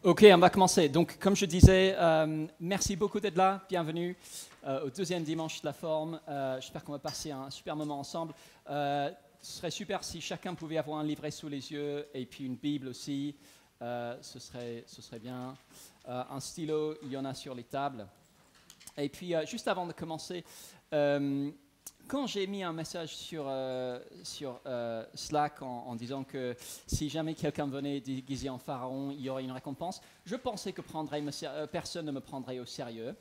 Ok, on va commencer. Donc, comme je disais, merci beaucoup d'être là. Bienvenue au deuxième dimanche de la forme. J'espère qu'on va passer un super moment ensemble. Ce serait super si chacun pouvait avoir un livret sous les yeux et puis une Bible aussi. Ce serait bien. Un stylo, il y en a sur les tables. Et puis, juste avant de commencer, quand j'ai mis un message sur Slack en disant que si jamais quelqu'un venait déguisé en pharaon, il y aurait une récompense, je pensais que personne ne me prendrait au sérieux.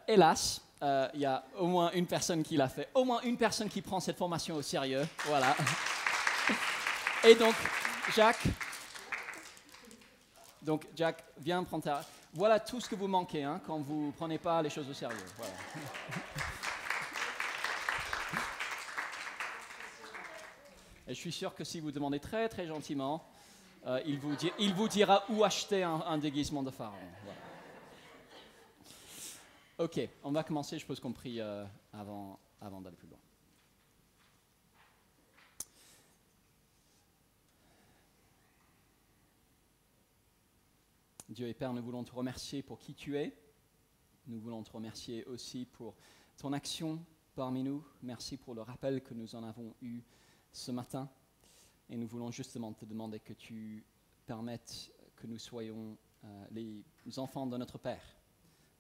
Hélas, il y a au moins une personne qui l'a fait, au moins une personne qui prend cette formation au sérieux. Voilà. Et donc, Jack, viens prendre ta... Voilà tout ce que vous manquez quand vous ne prenez pas les choses au sérieux. Voilà. Et je suis sûr que si vous demandez très très gentiment, il vous dira où acheter un déguisement de pharaon. Voilà. Ok, on va commencer, je suppose qu'on prie avant d'aller plus loin. Dieu et Père, nous voulons te remercier pour qui tu es. Nous voulons te remercier aussi pour ton action parmi nous. Merci pour le rappel que nous en avons eu ce matin. Et nous voulons justement te demander que tu permettes que nous soyons les enfants de notre Père,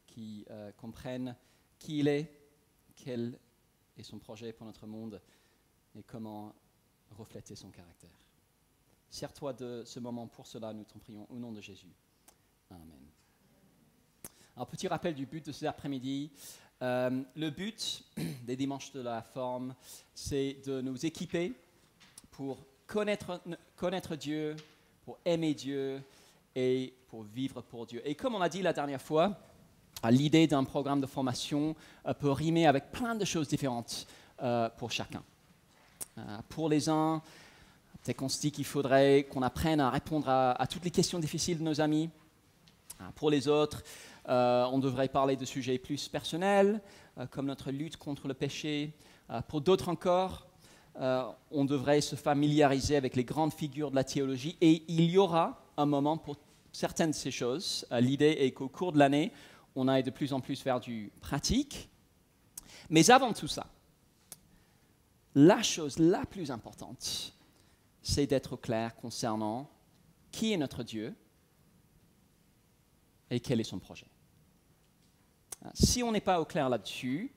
qui comprennent qui il est, quel est son projet pour notre monde et comment refléter son caractère. Sers-toi de ce moment pour cela, nous t'en prions au nom de Jésus. Amen. Alors, petit rappel du but de cet après-midi. Le but des dimanches de la forme, c'est de nous équiper pour connaître Dieu, pour aimer Dieu et pour vivre pour Dieu. Et comme on a dit la dernière fois, l'idée d'un programme de formation peut rimer avec plein de choses différentes pour chacun. Pour les uns, peut-être qu'on se dit qu'il faudrait qu'on apprenne à répondre à toutes les questions difficiles de nos amis. Pour les autres, on devrait parler de sujets plus personnels, comme notre lutte contre le péché. Pour d'autres encore, on devrait se familiariser avec les grandes figures de la théologie. Et il y aura un moment pour certaines de ces choses. L'idée est qu'au cours de l'année, on aille de plus en plus vers du pratique. Mais avant tout ça, la chose la plus importante, c'est d'être clair concernant qui est notre Dieu et quel est son projet. Si on n'est pas au clair là-dessus,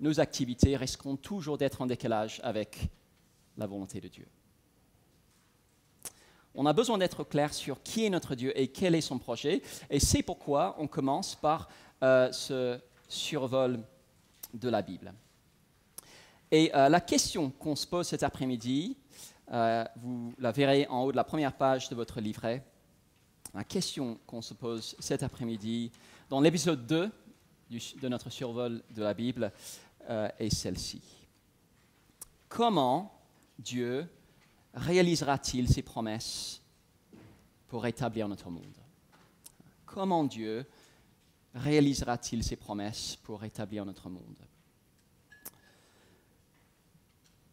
nos activités risqueront toujours d'être en décalage avec la volonté de Dieu. On a besoin d'être clair sur qui est notre Dieu et quel est son projet, et c'est pourquoi on commence par ce survol de la Bible. Et la question qu'on se pose cet après-midi, vous la verrez en haut de la première page de votre livret. La question qu'on se pose cet après-midi, dans l'épisode 2 de notre survol de la Bible, est celle-ci. Comment Dieu réalisera-t-il ses promesses pour rétablir notre monde? Comment Dieu réalisera-t-il ses promesses pour rétablir notre monde?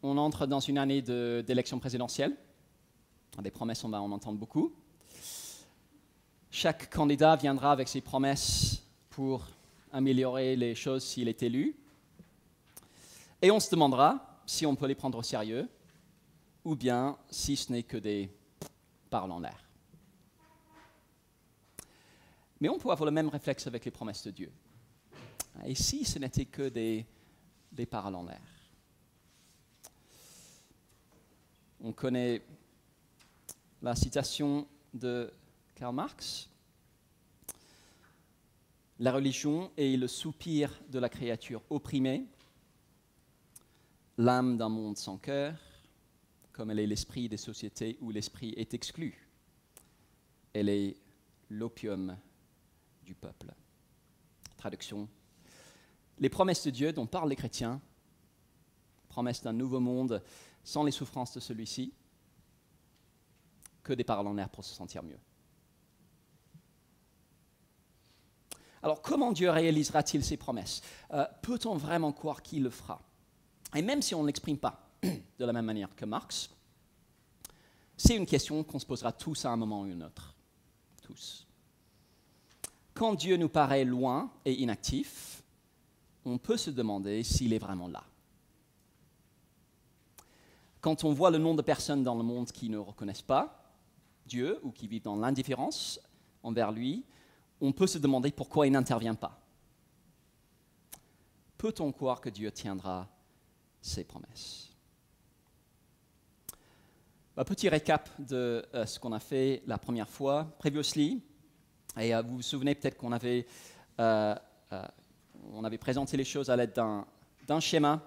On entre dans une année d'élection présidentielle. Des promesses, on va en entendre beaucoup. Chaque candidat viendra avec ses promesses pour améliorer les choses s'il est élu. Et on se demandera si on peut les prendre au sérieux ou bien si ce n'est que des paroles en l'air. Mais on peut avoir le même réflexe avec les promesses de Dieu. Et si ce n'était que des paroles en l'air? On connaît la citation de Karl Marx. La religion est le soupir de la créature opprimée, l'âme d'un monde sans cœur, comme elle est l'esprit des sociétés où l'esprit est exclu. Elle est l'opium du peuple. Traduction. Les promesses de Dieu dont parlent les chrétiens, promesses d'un nouveau monde sans les souffrances de celui-ci, que des paroles en l'air pour se sentir mieux. Alors, comment Dieu réalisera-t-il ses promesses? Peut-on vraiment croire qu'il le fera? Et même si on ne l'exprime pas de la même manière que Marx, c'est une question qu'on se posera tous à un moment ou un autre. Tous. quand Dieu nous paraît loin et inactif, on peut se demander s'il est vraiment là. Quand on voit le nombre de personnes dans le monde qui ne reconnaissent pas Dieu ou qui vivent dans l'indifférence envers lui, on peut se demander pourquoi il n'intervient pas. Peut-on croire que Dieu tiendra ses promesses? Un petit récap de ce qu'on a fait la première fois, previously. Et vous vous souvenez peut-être qu'on avait présenté les choses à l'aide d'un schéma.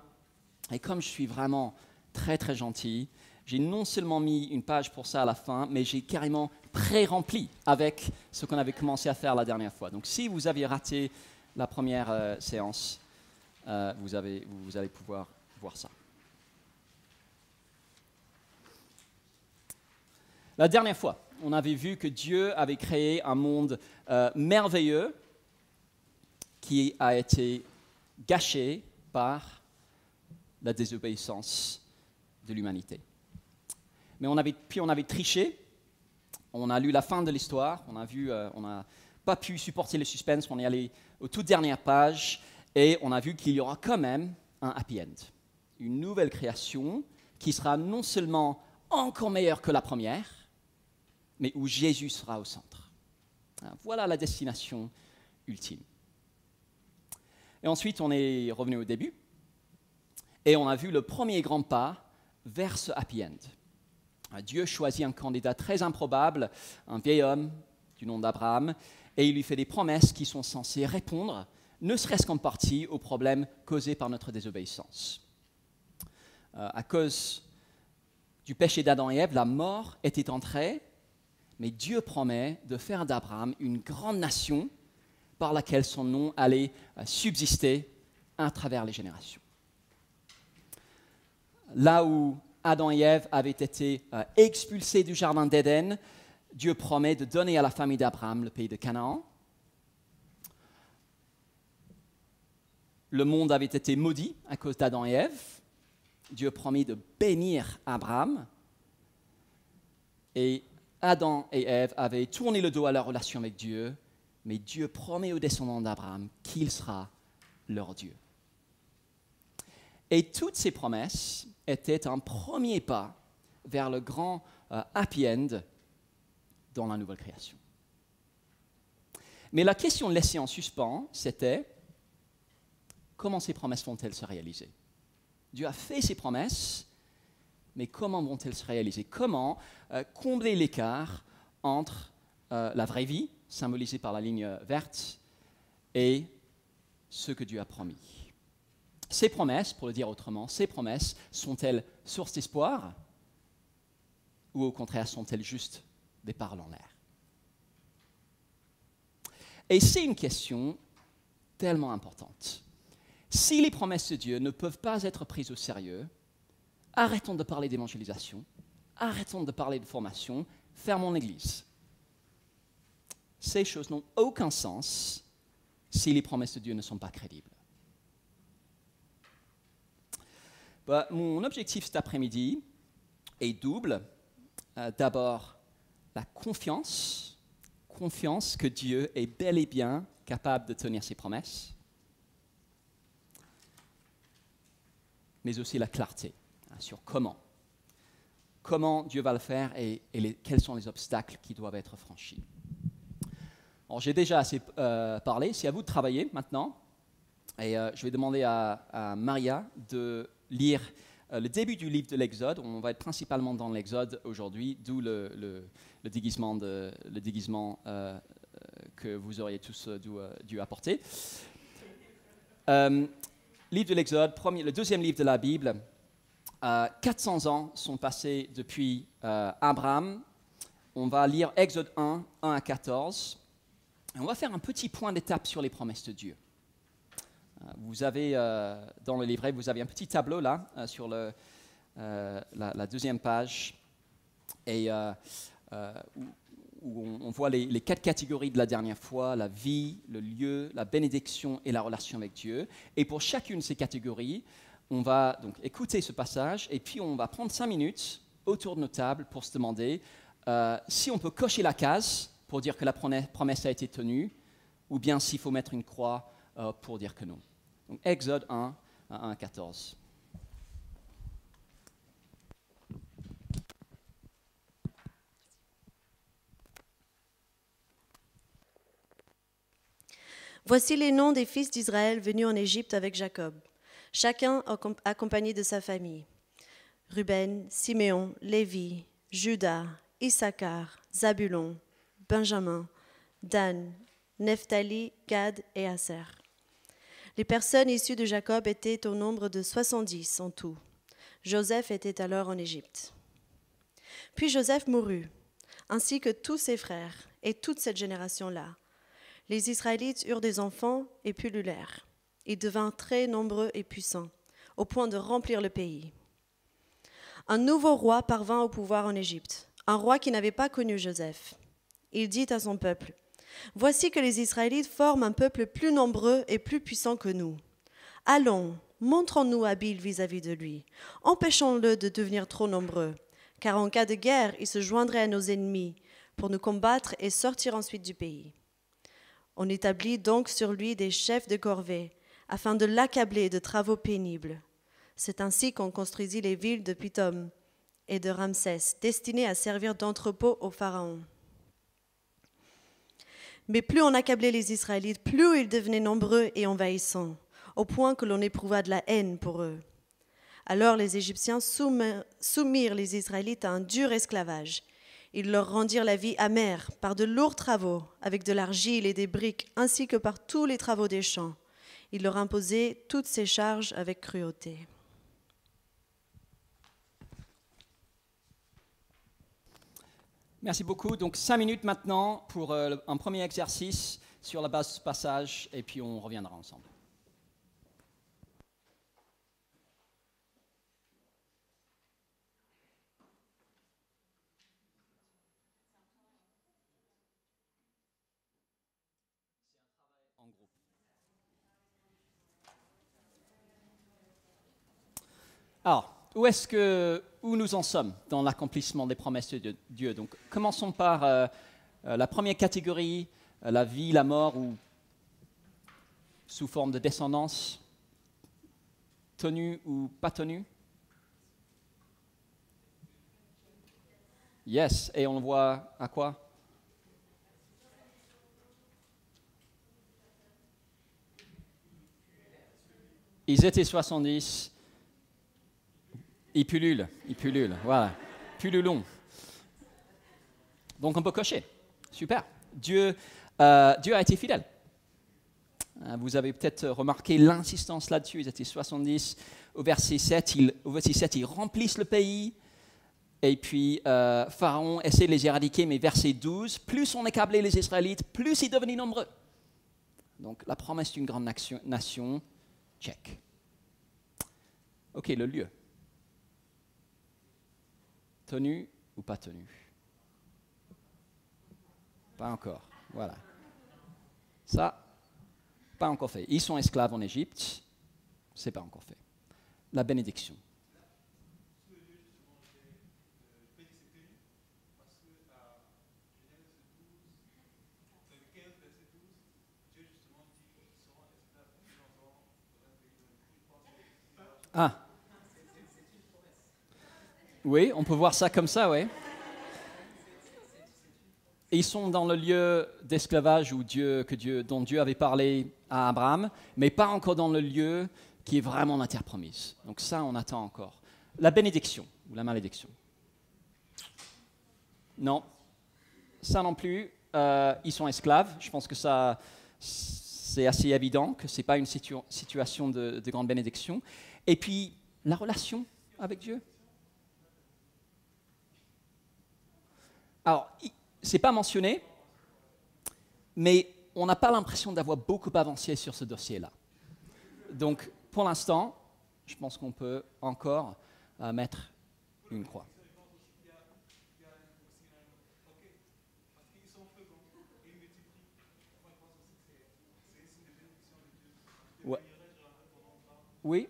Et comme je suis vraiment très très gentil, j'ai non seulement mis une page pour ça à la fin, mais j'ai carrément pré-rempli avec ce qu'on avait commencé à faire la dernière fois. Donc si vous aviez raté la première séance, vous allez pouvoir voir ça. La dernière fois, on avait vu que Dieu avait créé un monde merveilleux qui a été gâché par la désobéissance de l'humanité. Mais on avait triché, on a lu la fin de l'histoire, on n'a pas pu supporter le suspense, on est allé aux toutes dernières pages et on a vu qu'il y aura quand même un happy end, une nouvelle création qui sera non seulement encore meilleure que la première, mais où Jésus sera au centre. Voilà la destination ultime. Et ensuite, on est revenu au début et on a vu le premier grand pas vers ce happy end. Dieu choisit un candidat très improbable, un vieil homme du nom d'Abraham, et il lui fait des promesses qui sont censées répondre, ne serait-ce qu'en partie, aux problèmes causés par notre désobéissance. À cause du péché d'Adam et Ève, la mort était entrée, mais Dieu promet de faire d'Abraham une grande nation par laquelle son nom allait subsister à travers les générations. Là où Adam et Ève avaient été expulsés du jardin d'Éden, Dieu promet de donner à la famille d'Abraham le pays de Canaan. Le monde avait été maudit à cause d'Adam et Ève. Dieu promet de bénir Abraham. Et Adam et Ève avaient tourné le dos à leur relation avec Dieu, mais Dieu promet aux descendants d'Abraham qu'il sera leur Dieu. Et toutes ces promesses étaient un premier pas vers le grand happy end dans la nouvelle création. Mais la question laissée en suspens, c'était comment ces promesses vont-elles se réaliser? Dieu a fait ces promesses, mais comment vont-elles se réaliser? Comment combler l'écart entre la vraie vie, symbolisée par la ligne verte, et ce que Dieu a promis? Ces promesses, pour le dire autrement, ces promesses sont-elles source d'espoir ou au contraire sont-elles juste des paroles en l'air? Et c'est une question tellement importante. Si les promesses de Dieu ne peuvent pas être prises au sérieux, arrêtons de parler d'évangélisation, arrêtons de parler de formation, fermons l'Église. Ces choses n'ont aucun sens si les promesses de Dieu ne sont pas crédibles. Mon objectif cet après-midi est double. D'abord, la confiance que Dieu est bel et bien capable de tenir ses promesses, mais aussi la clarté sur comment Dieu va le faire et quels sont les obstacles qui doivent être franchis. Alors, j'ai déjà assez parlé, c'est à vous de travailler maintenant, et je vais demander à Maria de lire le début du livre de l'Exode. On va être principalement dans l'Exode aujourd'hui, d'où le déguisement que vous auriez tous dû apporter. Livre de l'Exode, le deuxième livre de la Bible. 400 ans sont passés depuis Abraham. On va lire Exode 1 à 14. Et on va faire un petit point d'étape sur les promesses de Dieu. Vous avez, dans le livret, vous avez un petit tableau là, sur la deuxième page, et où on voit les 4 catégories de la dernière fois, la vie, le lieu, la bénédiction et la relation avec Dieu. Et pour chacune de ces catégories, on va donc écouter ce passage, et puis on va prendre 5 minutes autour de nos tables pour se demander si on peut cocher la case pour dire que la promesse a été tenue, ou bien s'il faut mettre une croix pour dire que non. Donc Exode 1 à 1 à 14. Voici les noms des fils d'Israël venus en Égypte avec Jacob, chacun accompagné de sa famille. Ruben, Siméon, Lévi, Juda, Issachar, Zabulon, Benjamin, Dan, Nephtali, Gad et Aser. Les personnes issues de Jacob étaient au nombre de 70 en tout. Joseph était alors en Égypte. Puis Joseph mourut, ainsi que tous ses frères et toute cette génération-là. Les Israélites eurent des enfants et pullulèrent. Ils devinrent très nombreux et puissants, au point de remplir le pays. Un nouveau roi parvint au pouvoir en Égypte, un roi qui n'avait pas connu Joseph. Il dit à son peuple, « Voici que les Israélites forment un peuple plus nombreux et plus puissant que nous. Allons, montrons-nous habiles vis-à-vis de lui. Empêchons-le de devenir trop nombreux, car en cas de guerre, il se joindrait à nos ennemis pour nous combattre et sortir ensuite du pays. » On établit donc sur lui des chefs de corvée, afin de l'accabler de travaux pénibles. C'est ainsi qu'on construisit les villes de Pithom et de Ramsès, destinées à servir d'entrepôt au pharaon. Mais plus on accablait les Israélites, plus ils devenaient nombreux et envahissants, au point que l'on éprouva de la haine pour eux. Alors les Égyptiens soumirent les Israélites à un dur esclavage. Ils leur rendirent la vie amère par de lourds travaux, avec de l'argile et des briques, ainsi que par tous les travaux des champs. Ils leur imposaient toutes ces charges avec cruauté. Merci beaucoup. Donc 5 minutes maintenant pour un premier exercice sur la base de ce passage, et puis on reviendra ensemble. Alors, où nous en sommes dans l'accomplissement des promesses de Dieu? Donc, commençons par la première catégorie, la vie, la mort, ou sous forme de descendance, tenue ou pas tenue. Yes, et on voit à quoi? Ils étaient 70. Ils pullulent, voilà. Pullulons. Donc on peut cocher. Super. Dieu a été fidèle. Vous avez peut-être remarqué l'insistance là-dessus. Ils étaient 70. Au verset 7, ils remplissent le pays. Et puis Pharaon essaie de les éradiquer, mais verset 12, plus on accablait les Israélites, plus ils devenaient nombreux. Donc la promesse d'une grande nation, check. Ok, le lieu. Tenu ou pas tenu? Pas encore, voilà. Ça, pas encore fait. Ils sont esclaves en Égypte, c'est pas encore fait. La bénédiction. Ah. Oui, on peut voir ça comme ça, oui. Ils sont dans le lieu d'esclavage dont Dieu avait parlé à Abraham, mais pas encore dans le lieu qui est vraiment la terre promise. Donc ça, on attend encore. La bénédiction ou la malédiction? Non, ça non plus. Ils sont esclaves. Je pense que ça, c'est assez évident que ce n'est pas une situation de grande bénédiction. Et puis, la relation avec Dieu. Alors, ce n'est pas mentionné, mais on n'a pas l'impression d'avoir beaucoup avancé sur ce dossier-là. Donc, pour l'instant, je pense qu'on peut encore mettre une croix. Ouais. Oui.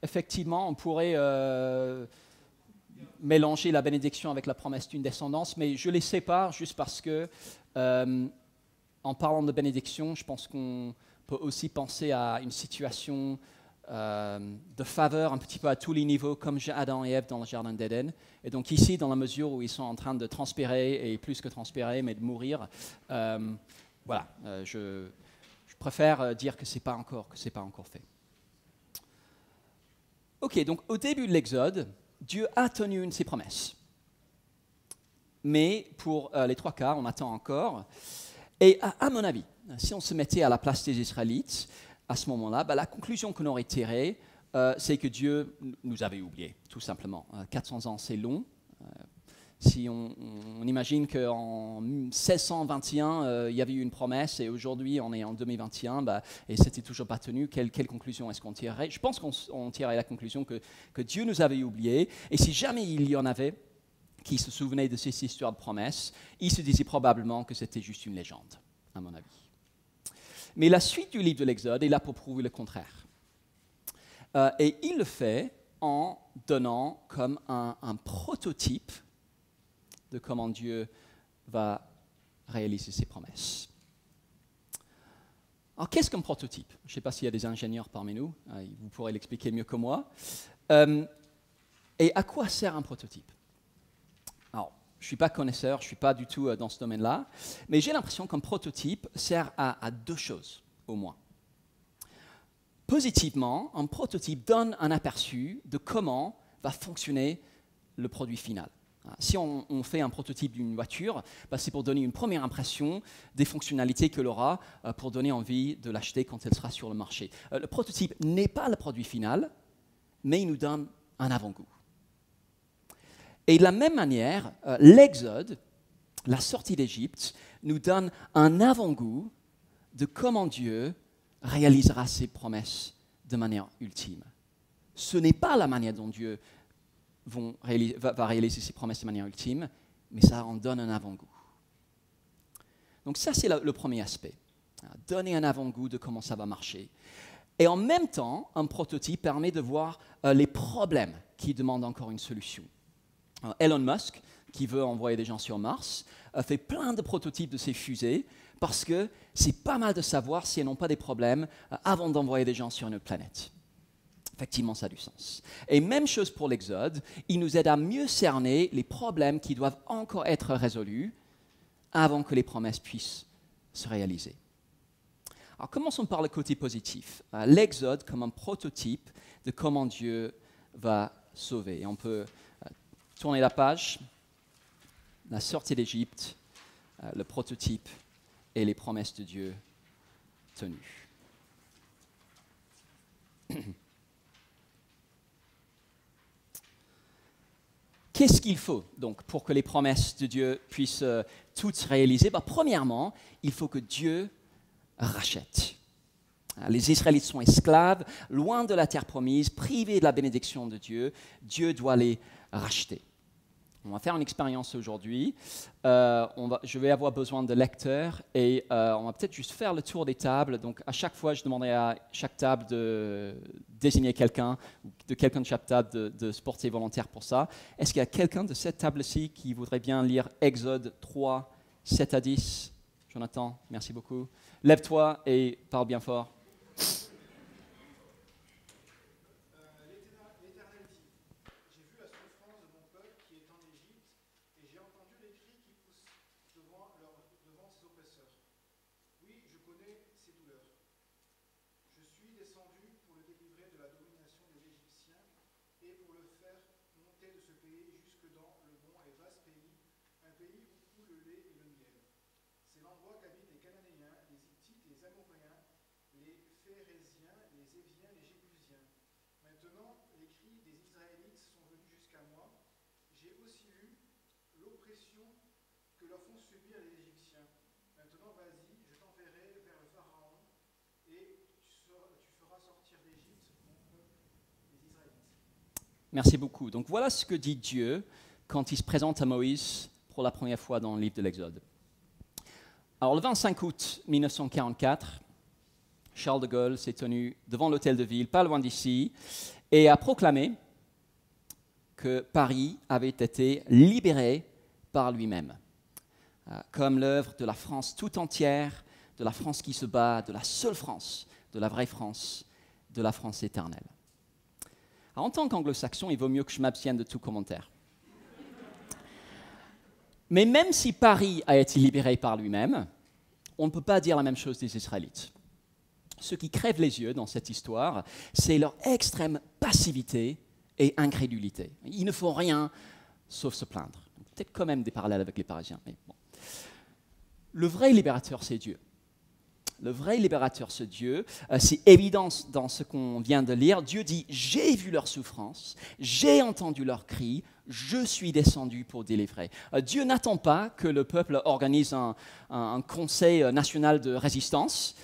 Effectivement, on pourrait mélanger la bénédiction avec la promesse d'une descendance, mais je les sépare juste parce que en parlant de bénédiction, je pense qu'on peut aussi penser à une situation de faveur un petit peu à tous les niveaux, comme Adam et Ève dans le Jardin d'Éden. Et donc ici, dans la mesure où ils sont en train de transpirer, et plus que transpirer, mais de mourir, je préfère dire que ce n'est pas encore fait. Ok, donc au début de l'Exode, Dieu a tenu une de ses promesses. Mais pour les 3 quarts, on attend encore. Et à mon avis, si on se mettait à la place des Israélites, à ce moment-là, la conclusion qu'on aurait tirée, c'est que Dieu nous avait oubliés, tout simplement. 400 ans, c'est long. Si on imagine qu'en 1621, il y avait eu une promesse, et aujourd'hui, on est en 2021, et c'était toujours pas tenu, quelle conclusion est-ce qu'on tirerait? Je pense qu'on tirerait la conclusion que Dieu nous avait oubliés, et si jamais il y en avait qui se souvenaient de ces histoires de promesses, ils se disaient probablement que c'était juste une légende, à mon avis. Mais la suite du livre de l'Exode est là pour prouver le contraire. Et il le fait en donnant comme un prototype de comment Dieu va réaliser ses promesses. Alors, qu'est-ce qu'un prototype? Je ne sais pas s'il y a des ingénieurs parmi nous, vous pourrez l'expliquer mieux que moi. Et à quoi sert un prototype? Alors, je ne suis pas connaisseur, je ne suis pas du tout dans ce domaine-là, mais j'ai l'impression qu'un prototype sert à 2 choses, au moins. Positivement, un prototype donne un aperçu de comment va fonctionner le produit final. Si on fait un prototype d'une voiture, c'est pour donner une première impression des fonctionnalités qu'elle aura pour donner envie de l'acheter quand elle sera sur le marché. Le prototype n'est pas le produit final, mais il nous donne un avant-goût. Et de la même manière, l'Exode, la sortie d'Égypte, nous donne un avant-goût de comment Dieu réalisera ses promesses de manière ultime. Ce n'est pas la manière dont Dieu va réaliser ses promesses de manière ultime, mais ça en donne un avant-goût. Donc ça, c'est le premier aspect. Donner un avant-goût de comment ça va marcher. Et en même temps, un prototype permet de voir les problèmes qui demandent encore une solution. Elon Musk, qui veut envoyer des gens sur Mars, a fait plein de prototypes de ses fusées parce que c'est pas mal de savoir si elles n'ont pas des problèmes avant d'envoyer des gens sur une autre planète. Effectivement, ça a du sens. Et même chose pour l'Exode, il nous aide à mieux cerner les problèmes qui doivent encore être résolus avant que les promesses puissent se réaliser. Alors, commençons par le côté positif. L'Exode comme un prototype de comment Dieu va sauver. Et on peut tourner la page, la sortie d'Égypte, le prototype et les promesses de Dieu tenues. Qu'est-ce qu'il faut donc pour que les promesses de Dieu puissent toutes se réaliser? Premièrement, il faut que Dieu rachète. Les Israélites sont esclaves, loin de la terre promise, privés de la bénédiction de Dieu. Dieu doit les racheter. On va faire une expérience aujourd'hui. Je vais avoir besoin de lecteurs et on va peut-être juste faire le tour des tables. Donc à chaque fois, je demanderai à chaque table de désigner quelqu'un, de chaque table de se porter volontaire pour ça. Est-ce qu'il y a quelqu'un de cette table-ci qui voudrait bien lire Exode 3, 7 à 10? Jonathan, merci beaucoup. Lève-toi et parle bien fort. Merci beaucoup. Donc voilà ce que dit Dieu quand il se présente à Moïse pour la première fois dans le livre de l'Exode. Alors le 25 août 1944, Charles de Gaulle s'est tenu devant l'hôtel de ville, pas loin d'ici, et a proclamé que Paris avait été libéré par lui-même, comme l'œuvre de la France tout entière de la France qui se bat, de la seule France, de la vraie France, de la France éternelle. Alors, en tant qu'anglo-saxon, il vaut mieux que je m'abstienne de tout commentaire. Mais même si Paris a été libéré par lui-même, on ne peut pas dire la même chose des Israélites. Ce qui crève les yeux dans cette histoire, c'est leur extrême passivité et incrédulité. Ils ne font rien sauf se plaindre. Peut-être quand même des parallèles avec les Parisiens, mais bon. Le vrai libérateur, c'est Dieu. Le vrai libérateur, c'est Dieu. C'est évident dans ce qu'on vient de lire. Dieu dit « J'ai vu leur souffrance, j'ai entendu leurs cris, je suis descendu pour délivrer. » Dieu n'attend pas que le peuple organise un conseil national de résistance.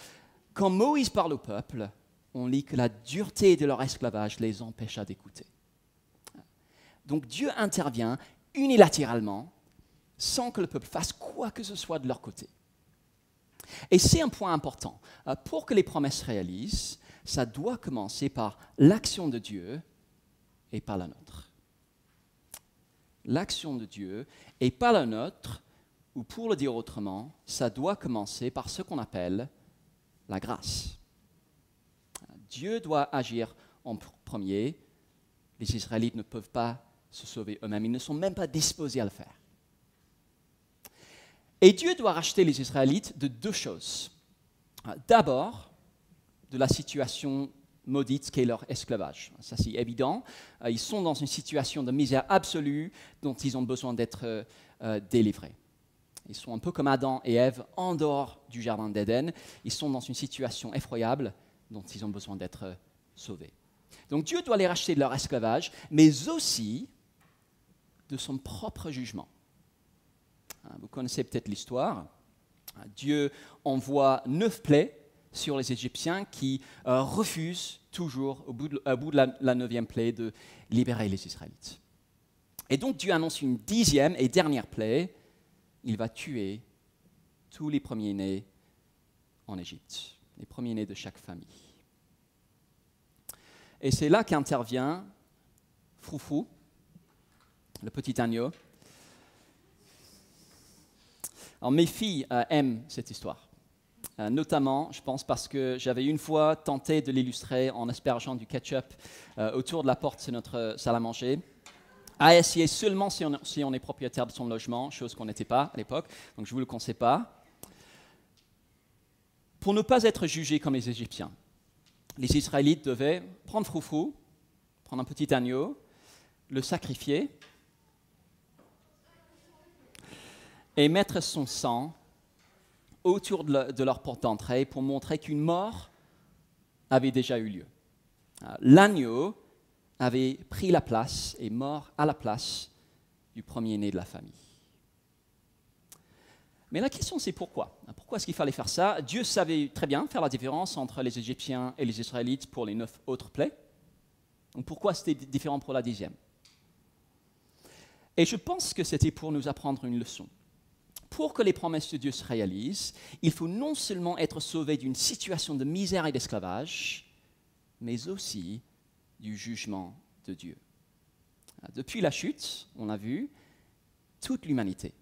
Quand Moïse parle au peuple, on lit que la dureté de leur esclavage les empêcha d'écouter. Donc Dieu intervient unilatéralement, sans que le peuple fasse quoi que ce soit de leur côté. Et c'est un point important. Pour que les promesses se réalisent, ça doit commencer par l'action de Dieu et pas la nôtre. L'action de Dieu et pas la nôtre, ou pour le dire autrement, ça doit commencer par ce qu'on appelle la grâce. Dieu doit agir en premier. Les Israélites ne peuvent pas se sauver eux-mêmes. Ils ne sont même pas disposés à le faire. Et Dieu doit racheter les Israélites de deux choses. D'abord, de la situation maudite qu'est leur esclavage. Ça, c'est évident. Ils sont dans une situation de misère absolue dont ils ont besoin d'être délivrés. Ils sont un peu comme Adam et Ève en dehors du jardin d'Éden. Ils sont dans une situation effroyable dont ils ont besoin d'être sauvés. Donc Dieu doit les racheter de leur esclavage, mais aussi de son propre jugement. Vous connaissez peut-être l'histoire. Dieu envoie 9 plaies sur les Égyptiens qui refusent toujours, au bout de la 9e plaie, de libérer les Israélites. Et donc Dieu annonce une 10e et dernière plaie. Il va tuer tous les premiers-nés en Égypte, les premiers-nés de chaque famille. Et c'est là qu'intervient Froufrou, le petit agneau. Alors, mes filles aiment cette histoire, notamment, je pense, parce que j'avais une fois tenté de l'illustrer en aspergeant du ketchup autour de la porte de notre salle à manger, à essayer seulement si on est propriétaire de son logement, chose qu'on n'était pas à l'époque, donc je ne vous le conseille pas. Pour ne pas être jugés comme les Égyptiens, les Israélites devaient prendre Froufrou, prendre un petit agneau, le sacrifier et mettre son sang autour de leur porte d'entrée pour montrer qu'une mort avait déjà eu lieu. L'agneau avait pris la place et mort à la place du premier-né de la famille. Mais la question, c'est pourquoi? Pourquoi est-ce qu'il fallait faire ça? Dieu savait très bien faire la différence entre les Égyptiens et les Israélites pour les 9 autres plaies. Donc pourquoi c'était différent pour la 10e? Et je pense que c'était pour nous apprendre une leçon. Pour que les promesses de Dieu se réalisent, il faut non seulement être sauvé d'une situation de misère et d'esclavage, mais aussi du jugement de Dieu. Depuis la chute, on a vu, toute l'humanité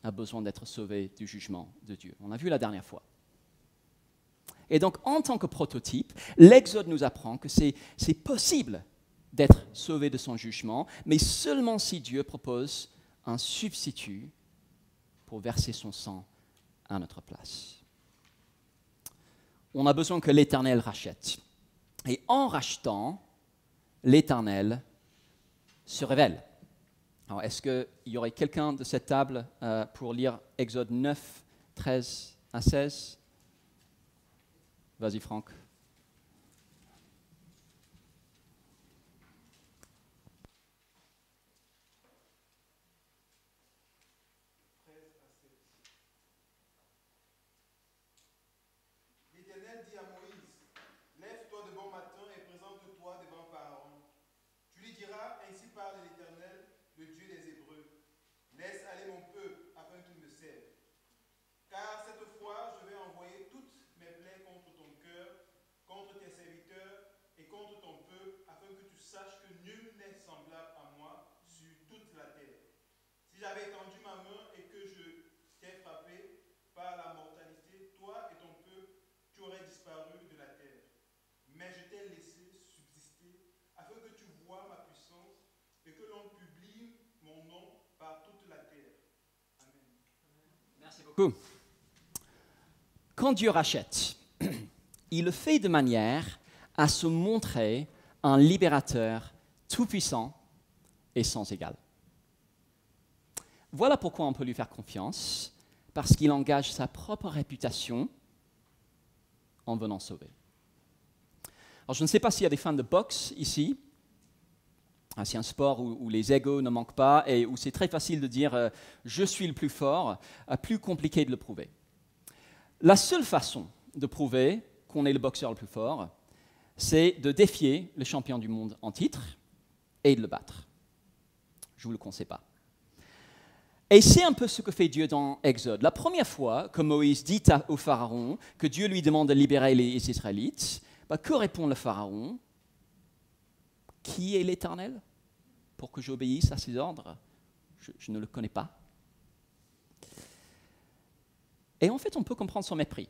a besoin d'être sauvée du jugement de Dieu. On a vu la dernière fois. Et donc, en tant que prototype, l'Exode nous apprend que c'est possible d'être sauvé de son jugement, mais seulement si Dieu propose un substitut pour verser son sang à notre place. On a besoin que l'Éternel rachète. Et en rachetant, l'Éternel se révèle. Alors, est-ce qu'il y aurait quelqu'un de cette table pour lire Exode 9, 13 à 16? Vas-y, Franck. L'Éternel dit à Moïse, lève-toi de bon matin et présente-toi devant Pharaon. Tu lui diras, ainsi parle l'Éternel, le Dieu des Hébreux. Laisse aller mon peuple afin qu'il me serve. Car cette fois, je vais envoyer toutes mes plaies contre ton cœur, contre tes serviteurs et contre ton peuple, afin que tu saches que nul n'est semblable à moi sur toute la terre. Si j'avais étendu ma main et que je t'ai frappé par la mortalité, toi et Merci beaucoup. Quand Dieu rachète, il le fait de manière à se montrer un libérateur tout-puissant et sans égal. Voilà pourquoi on peut lui faire confiance, parce qu'il engage sa propre réputation en venant sauver. Alors, je ne sais pas s'il y a des fans de boxe ici. C'est un sport où les égos ne manquent pas et où c'est très facile de dire je suis le plus fort, plus compliqué de le prouver. La seule façon de prouver qu'on est le boxeur le plus fort, c'est de défier le champion du monde en titre et de le battre. Je ne vous le conseille pas. Et c'est un peu ce que fait Dieu dans Exode. La première fois que Moïse dit au Pharaon que Dieu lui demande de libérer les Israélites, que répond le Pharaon? Qui est l'Éternel pour que j'obéisse à ses ordres? Je ne le connais pas. Et en fait, on peut comprendre son mépris.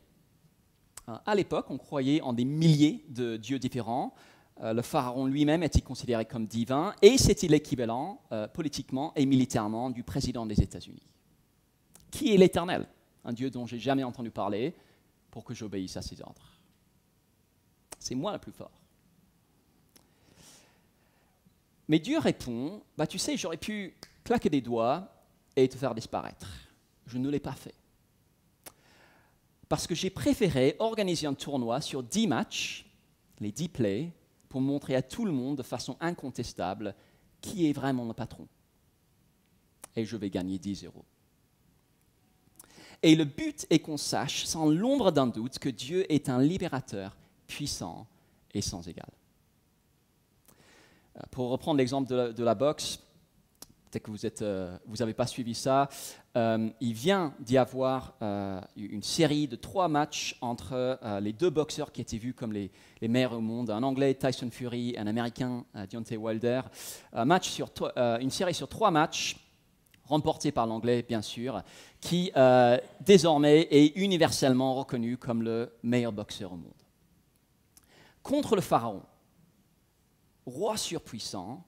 À l'époque, on croyait en des milliers de dieux différents. Le pharaon lui-même était considéré comme divin et c'était l'équivalent politiquement et militairement du président des États-Unis. Qui est l'Éternel? Un Dieu dont je n'ai jamais entendu parler pour que j'obéisse à ses ordres. C'est moi le plus fort. Mais Dieu répond, tu sais, j'aurais pu claquer des doigts et te faire disparaître. Je ne l'ai pas fait. Parce que j'ai préféré organiser un tournoi sur 10 matchs, les 10 plays, pour montrer à tout le monde de façon incontestable qui est vraiment le patron. Et je vais gagner 10 €. Et le but est qu'on sache, sans l'ombre d'un doute, que Dieu est un libérateur puissant et sans égal. Pour reprendre l'exemple de la boxe, peut-être que vous n'avez pas suivi ça, il vient d'y avoir une série de 3 matchs entre les 2 boxeurs qui étaient vus comme les meilleurs au monde, un Anglais, Tyson Fury, et un Américain, Deontay Wilder. Une série sur 3 matchs, remportés par l'Anglais, bien sûr, qui désormais est universellement reconnu comme le meilleur boxeur au monde. Contre le Pharaon, roi surpuissant,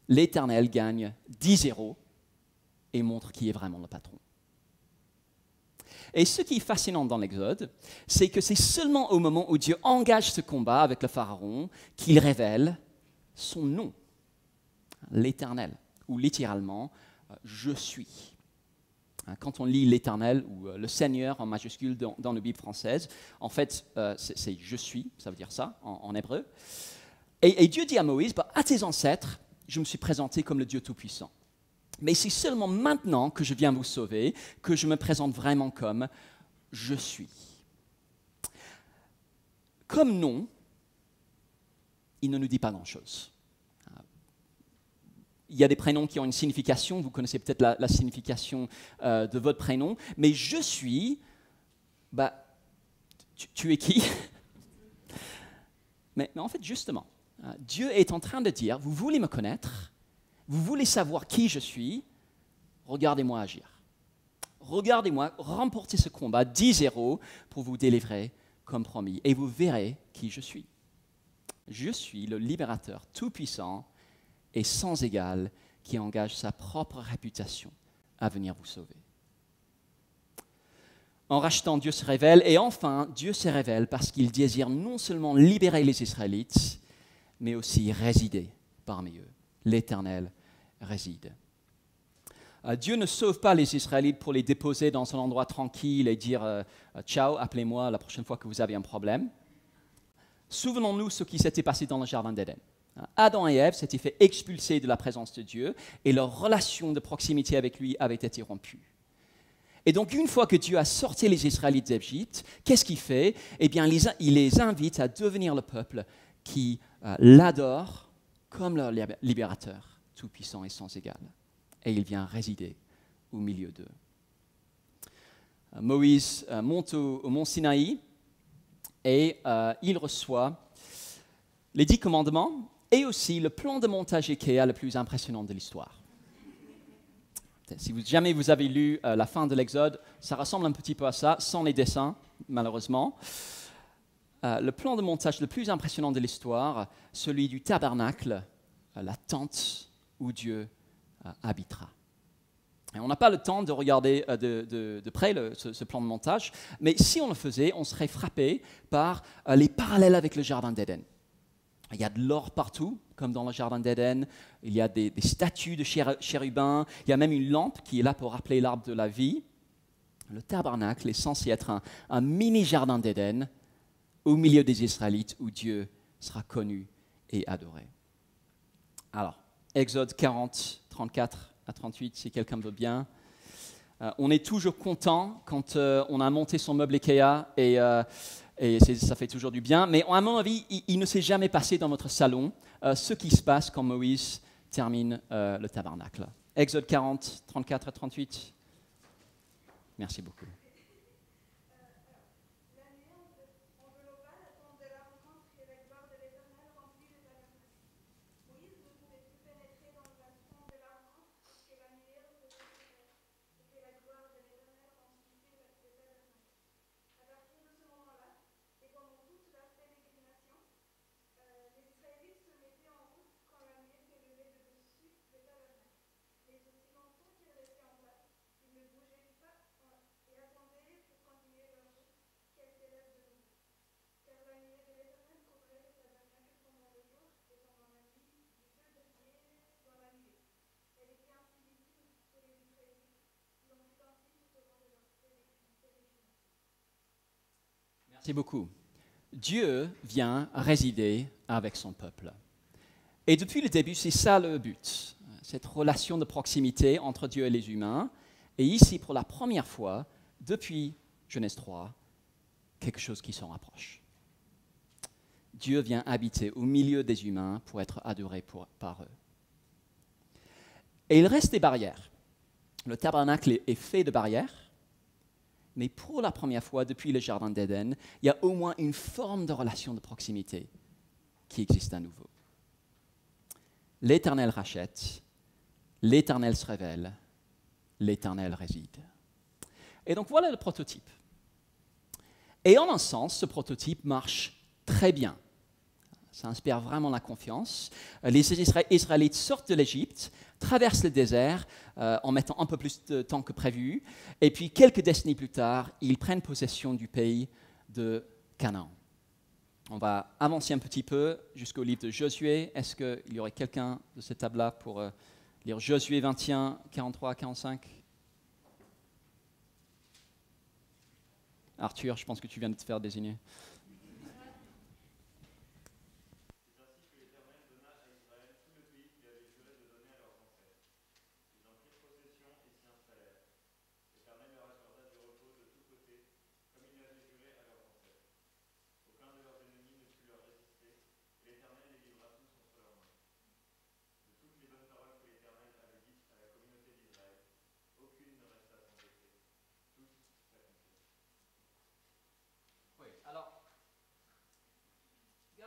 l'Éternel gagne 10 € et montre qui est vraiment le patron. Et ce qui est fascinant dans l'Exode, c'est que c'est seulement au moment où Dieu engage ce combat avec le Pharaon qu'il révèle son nom, l'Éternel, ou littéralement « je suis ». Quand on lit l'Éternel ou le Seigneur en majuscule dans la Bible française, en fait, c'est « je suis », ça veut dire ça en hébreu. Et Dieu dit à Moïse, à tes ancêtres, je me suis présenté comme le Dieu Tout-Puissant. Mais c'est seulement maintenant que je viens vous sauver, que je me présente vraiment comme « je suis ». Comme nom, il ne nous dit pas grand-chose. Il y a des prénoms qui ont une signification, vous connaissez peut-être la signification de votre prénom, mais « je suis », tu es qui? mais en fait, justement, Dieu est en train de dire, vous voulez me connaître, vous voulez savoir qui je suis, regardez-moi agir. Regardez-moi remporter ce combat, 10 € pour vous délivrer comme promis, et vous verrez qui je suis. Je suis le libérateur tout-puissant et sans égal qui engage sa propre réputation à venir vous sauver. En rachetant, Dieu se révèle, et enfin, Dieu se révèle parce qu'il désire non seulement libérer les Israélites, mais aussi résider parmi eux. L'Éternel réside. Dieu ne sauve pas les Israélites pour les déposer dans un endroit tranquille et dire « Ciao, appelez-moi la prochaine fois que vous avez un problème ». Souvenons-nous ce qui s'était passé dans le Jardin d'Éden. Adam et Ève s'étaient fait expulser de la présence de Dieu et leur relation de proximité avec lui avait été rompue. Et donc, une fois que Dieu a sorti les Israélites d'Égypte, qu'est-ce qu'il fait? Eh bien, il les invite à devenir le peuple qui l'adore comme leur libérateur, tout-puissant et sans égal. Et il vient résider au milieu d'eux. Moïse monte au mont Sinaï et il reçoit les 10 commandements et aussi le plan de montage IKEA le plus impressionnant de l'histoire. Si jamais vous avez lu la fin de l'Exode, ça ressemble un petit peu à ça, sans les dessins, malheureusement. Le plan de montage le plus impressionnant de l'histoire, celui du tabernacle, la tente où Dieu habitera. Et on n'a pas le temps de regarder de près ce plan de montage, mais si on le faisait, on serait frappé par les parallèles avec le Jardin d'Éden. Il y a de l'or partout, comme dans le Jardin d'Éden. Il y a des statues de chérubins. Il y a même une lampe qui est là pour rappeler l'arbre de la vie. Le tabernacle est censé être un mini-Jardin d'Éden au milieu des Israélites où Dieu sera connu et adoré. Alors, Exode 40, 34 à 38, si quelqu'un veut bien. On est toujours content quand on a monté son meuble Ikea et ça fait toujours du bien. Mais à mon avis, il ne s'est jamais passé dans votre salon ce qui se passe quand Moïse termine le tabernacle. Exode 40, 34 à 38. Merci beaucoup. Merci beaucoup. Dieu vient résider avec son peuple. Et depuis le début, c'est ça le but, cette relation de proximité entre Dieu et les humains. Et ici, pour la première fois, depuis Genèse 3, quelque chose qui s'en rapproche. Dieu vient habiter au milieu des humains pour être adoré par eux. Et il reste des barrières. Le tabernacle est fait de barrières. Mais pour la première fois depuis le Jardin d'Éden, il y a au moins une forme de relation de proximité qui existe à nouveau. L'Éternel rachète, l'Éternel se révèle, l'Éternel réside. Et donc voilà le prototype. Et en un sens, ce prototype marche très bien. Ça inspire vraiment la confiance. Les Israélites sortent de l'Égypte, traversent le désert en mettant un peu plus de temps que prévu, et puis quelques décennies plus tard, ils prennent possession du pays de Canaan. On va avancer un petit peu jusqu'au livre de Josué. Est-ce qu'il y aurait quelqu'un de cette table-là pour lire Josué 21, 43 à 45 ? Arthur, je pense que tu viens de te faire désigner.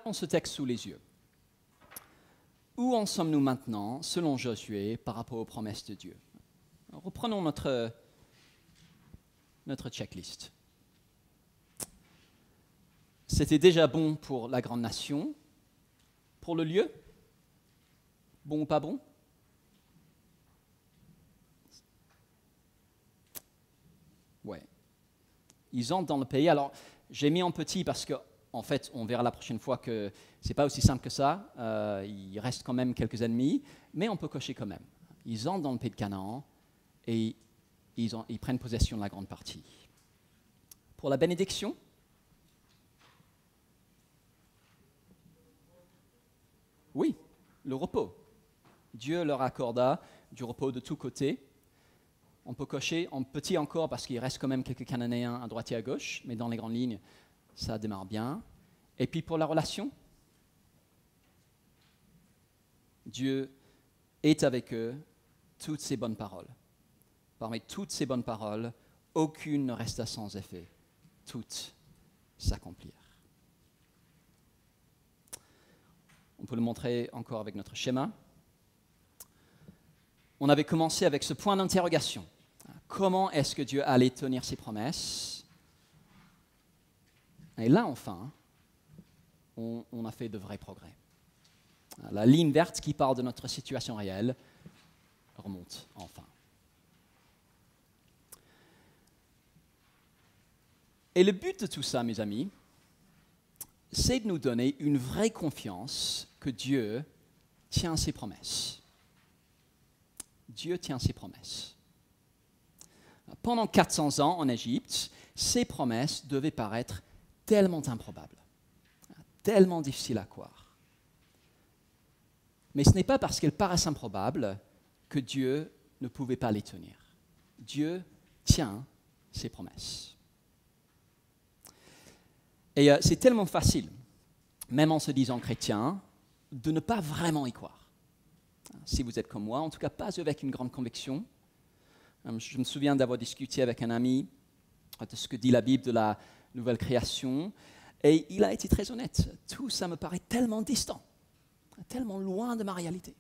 Gardons ce texte sous les yeux. Où en sommes-nous maintenant, selon Josué, par rapport aux promesses de Dieu ? Reprenons notre checklist. C'était déjà bon pour la grande nation. Pour le lieu ? Bon ou pas bon ? Ouais. Ils entrent dans le pays. Alors, j'ai mis en petit parce que en fait, on verra la prochaine fois que ce n'est pas aussi simple que ça. Il reste quand même quelques ennemis, mais on peut cocher quand même. Ils entrent dans le pays de Canaan et ils prennent possession de la grande partie. Pour la bénédiction, oui, le repos. Dieu leur accorda du repos de tous côtés. On peut cocher en petit encore parce qu'il reste quand même quelques Cananéens à droite et à gauche, mais dans les grandes lignes, ça démarre bien. Et puis pour la relation, Dieu est avec eux, toutes ces bonnes paroles. Parmi toutes ces bonnes paroles, aucune ne resta sans effet. Toutes s'accomplirent. On peut le montrer encore avec notre schéma. On avait commencé avec ce point d'interrogation. Comment est-ce que Dieu allait tenir ses promesses ? Et là, enfin, on a fait de vrais progrès. La ligne verte qui parle de notre situation réelle remonte enfin. Et le but de tout ça, mes amis, c'est de nous donner une vraie confiance que Dieu tient ses promesses. Dieu tient ses promesses. Pendant 400 ans en Égypte, ces promesses devaient paraître tellement improbables, tellement difficiles à croire. Mais ce n'est pas parce qu'elles paraissent improbables que Dieu ne pouvait pas les tenir. Dieu tient ses promesses. Et c'est tellement facile, même en se disant chrétien, de ne pas vraiment y croire. Si vous êtes comme moi, en tout cas pas avec une grande conviction. Je me souviens d'avoir discuté avec un ami de ce que dit la Bible de la nouvelle création, et il a été très honnête. Tout ça me paraît tellement distant, tellement loin de ma réalité.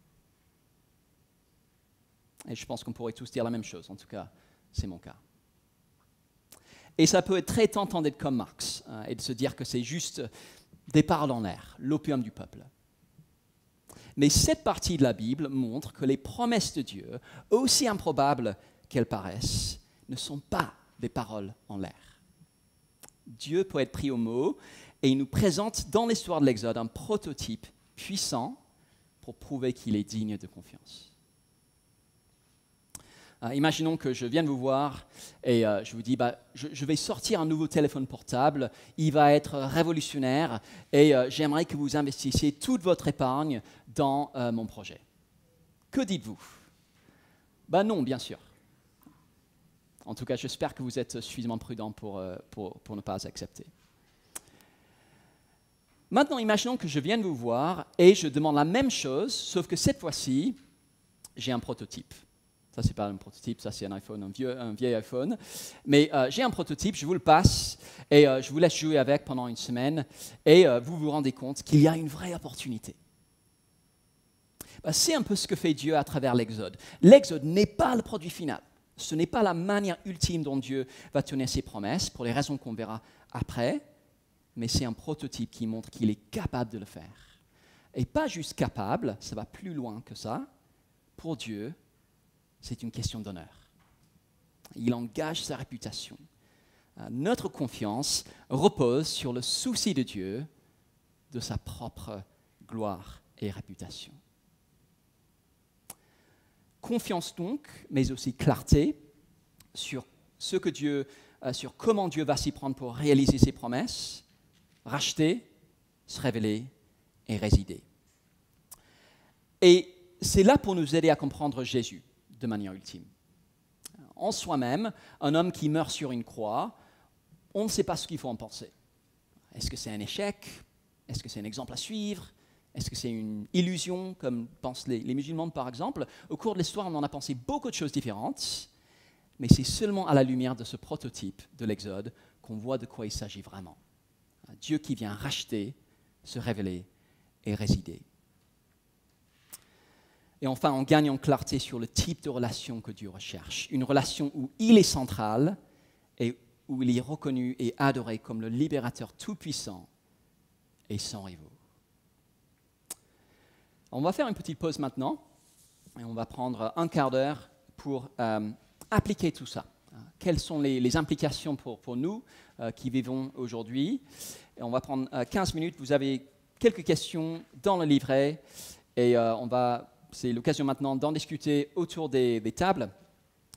Et je pense qu'on pourrait tous dire la même chose, en tout cas, c'est mon cas. Et ça peut être très tentant d'être comme Marx et de se dire que c'est juste des paroles en l'air, l'opium du peuple. Mais cette partie de la Bible montre que les promesses de Dieu, aussi improbables qu'elles paraissent, ne sont pas des paroles en l'air. Dieu peut être pris au mot et il nous présente dans l'histoire de l'Exode un prototype puissant pour prouver qu'il est digne de confiance. Imaginons que je vienne vous voir et je vous dis je vais sortir un nouveau téléphone portable, il va être révolutionnaire et j'aimerais que vous investissiez toute votre épargne dans mon projet. Que dites-vous? Non, bien sûr. En tout cas, j'espère que vous êtes suffisamment prudent pour ne pas accepter. Maintenant, imaginons que je vienne vous voir et je demande la même chose, sauf que cette fois-ci, j'ai un prototype. Ça, ce n'est pas un prototype, ça, c'est un iPhone, un vieil iPhone. Mais j'ai un prototype, je vous le passe et je vous laisse jouer avec pendant une semaine et vous vous rendez compte qu'il y a une vraie opportunité. C'est un peu ce que fait Dieu à travers l'Exode. L'Exode n'est pas le produit final. Ce n'est pas la manière ultime dont Dieu va tenir ses promesses, pour les raisons qu'on verra après, mais c'est un prototype qui montre qu'il est capable de le faire. Et pas juste capable, ça va plus loin que ça. Pour Dieu, c'est une question d'honneur. Il engage sa réputation. Notre confiance repose sur le souci de Dieu de sa propre gloire et réputation. Confiance donc, mais aussi clarté sur ce que Dieu, sur comment Dieu va s'y prendre pour réaliser ses promesses, racheter, se révéler et résider. Et c'est là pour nous aider à comprendre Jésus de manière ultime. En soi-même, un homme qui meurt sur une croix, on ne sait pas ce qu'il faut en penser. Est-ce que c'est un échec? Est-ce que c'est un exemple à suivre? Est-ce que c'est une illusion, comme pensent les musulmans par exemple? Au cours de l'histoire, on en a pensé beaucoup de choses différentes, mais c'est seulement à la lumière de ce prototype de l'Exode qu'on voit de quoi il s'agit vraiment. Dieu qui vient racheter, se révéler et résider. Et enfin, on gagne en clarté sur le type de relation que Dieu recherche. Une relation où il est central et où il est reconnu et adoré comme le libérateur tout-puissant et sans rivaux. On va faire une petite pause maintenant et on va prendre un quart d'heure pour appliquer tout ça. Quelles sont les implications pour nous qui vivons aujourd'hui? Et on va prendre 15 minutes. Vous avez quelques questions dans le livret et c'est l'occasion maintenant d'en discuter autour des tables.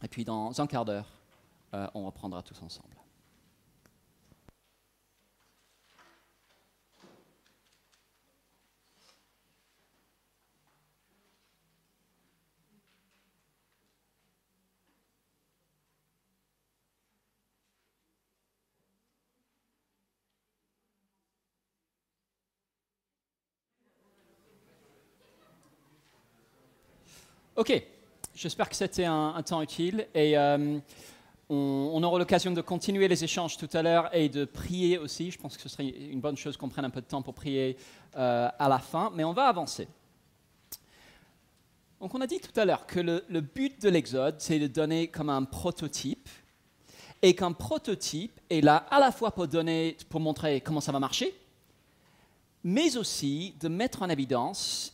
Et puis dans un quart d'heure, on reprendra tous ensemble. Ok, j'espère que c'était un temps utile et on aura l'occasion de continuer les échanges tout à l'heure et de prier aussi. Je pense que ce serait une bonne chose qu'on prenne un peu de temps pour prier à la fin, mais on va avancer. Donc on a dit tout à l'heure que le but de l'Exode, c'est de donner comme un prototype et qu'un prototype est là à la fois pour montrer comment ça va marcher, mais aussi de mettre en évidence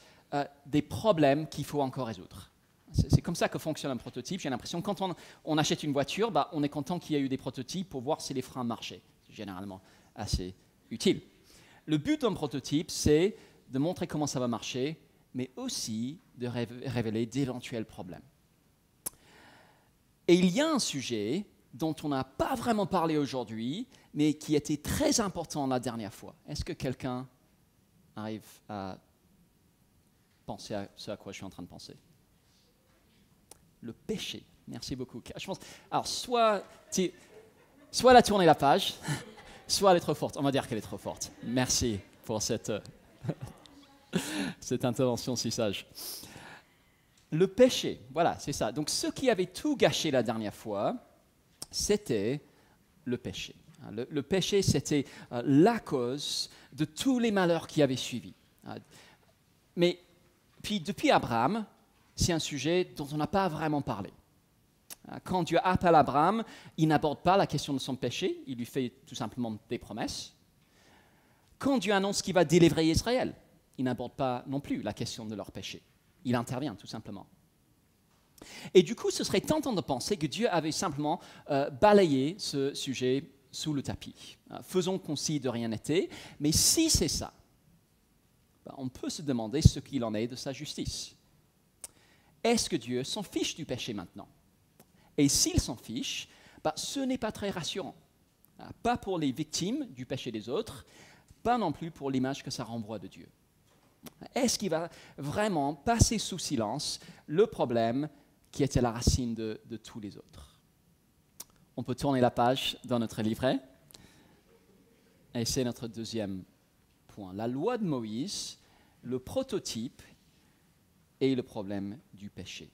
des problèmes qu'il faut encore résoudre. C'est comme ça que fonctionne un prototype. J'ai l'impression que quand on achète une voiture, on est content qu'il y ait eu des prototypes pour voir si les freins marchaient. généralement assez utile. Le but d'un prototype, c'est de montrer comment ça va marcher, mais aussi de révéler d'éventuels problèmes. Et il y a un sujet dont on n'a pas vraiment parlé aujourd'hui, mais qui était très important la dernière fois. Est-ce que quelqu'un arrive à penser à ce à quoi je suis en train de penser? Le péché. Merci beaucoup. Je pense, alors, soit elle a tourné la page, soit elle est trop forte. On va dire qu'elle est trop forte. Merci pour cette intervention si sage. Le péché, voilà, c'est ça. Donc, ce qui avait tout gâché la dernière fois, c'était le péché. Le péché, c'était la cause de tous les malheurs qui avaient suivi. Mais puis, depuis Abraham, c'est un sujet dont on n'a pas vraiment parlé. Quand Dieu appelle Abraham, il n'aborde pas la question de son péché, il lui fait tout simplement des promesses. Quand Dieu annonce qu'il va délivrer Israël, il n'aborde pas non plus la question de leur péché. Il intervient tout simplement. Et du coup, ce serait tentant de penser que Dieu avait simplement balayé ce sujet sous le tapis. Faisons comme si de rien n'était, mais si c'est ça, on peut se demander ce qu'il en est de sa justice. Est-ce que Dieu s'en fiche du péché maintenant? Et s'il s'en fiche, ce n'est pas très rassurant. Pas pour les victimes du péché des autres, pas non plus pour l'image que ça renvoie de Dieu. Est-ce qu'il va vraiment passer sous silence le problème qui était la racine de tous les autres? On peut tourner la page dans notre livret. Et c'est notre deuxième point. La loi de Moïse, le prototype et le problème du péché.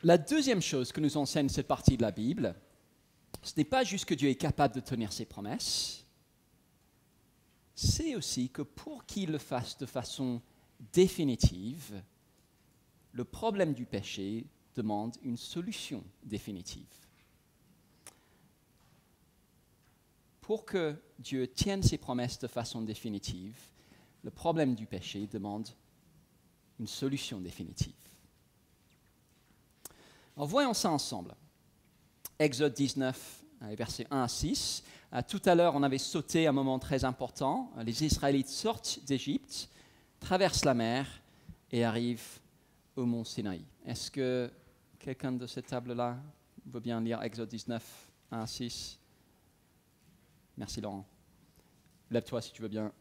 La deuxième chose que nous enseigne cette partie de la Bible, ce n'est pas juste que Dieu est capable de tenir ses promesses, c'est aussi que pour qu'il le fasse de façon définitive, le problème du péché demande une solution définitive. Pour que Dieu tienne ses promesses de façon définitive, le problème du péché demande une solution définitive. Alors voyons ça ensemble. Exode 19, versets 1 à 6. Tout à l'heure, on avait sauté un moment très important. Les Israélites sortent d'Égypte, traversent la mer et arrivent au mont Sinaï. Est-ce que quelqu'un de cette table-là veut bien lire Exode 19, 1 à 6? Merci Laurent. Lève-toi si tu veux bien.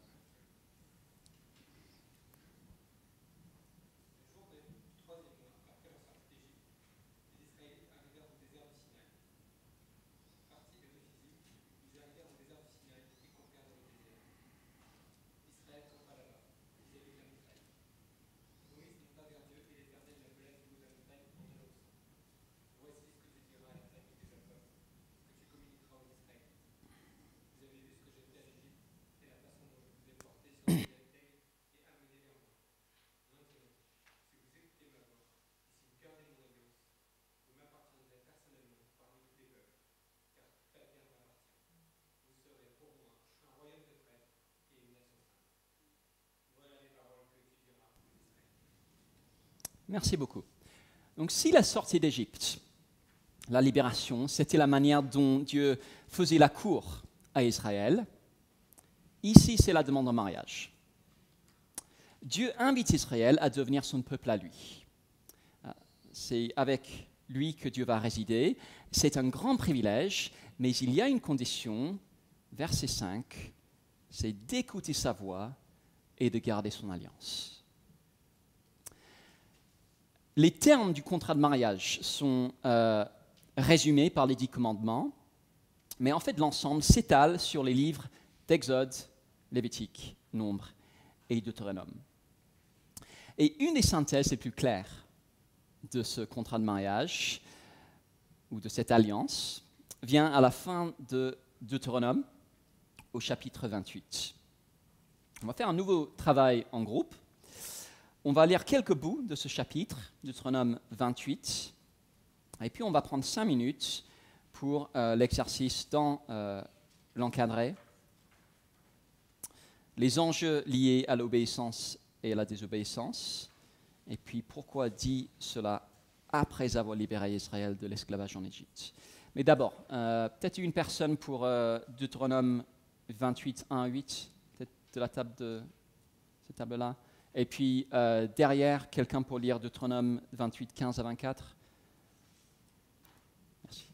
Merci beaucoup. Donc, si la sortie d'Égypte, la libération, c'était la manière dont Dieu faisait la cour à Israël, ici, c'est la demande en mariage. Dieu invite Israël à devenir son peuple à lui. C'est avec lui que Dieu va résider. C'est un grand privilège, mais il y a une condition, verset 5, c'est d'écouter sa voix et de garder son alliance. Les termes du contrat de mariage sont résumés par les 10 commandements, mais en fait l'ensemble s'étale sur les livres d'Exode, Lévitique, Nombre et Deutéronome. Et une des synthèses les plus claires de ce contrat de mariage, ou de cette alliance, vient à la fin de Deutéronome, au chapitre 28. On va faire un nouveau travail en groupe. On va lire quelques bouts de ce chapitre, Deutéronome 28, et puis on va prendre 5 minutes pour l'exercice dans l'encadré, les enjeux liés à l'obéissance et à la désobéissance, et puis pourquoi dit cela après avoir libéré Israël de l'esclavage en Égypte. Mais d'abord, peut-être une personne pour Deutéronome 28, 1 à 8, peut-être de la table de cette table-là. Et puis derrière, quelqu'un pour lire Deutéronome 28, 15 à 24. Merci.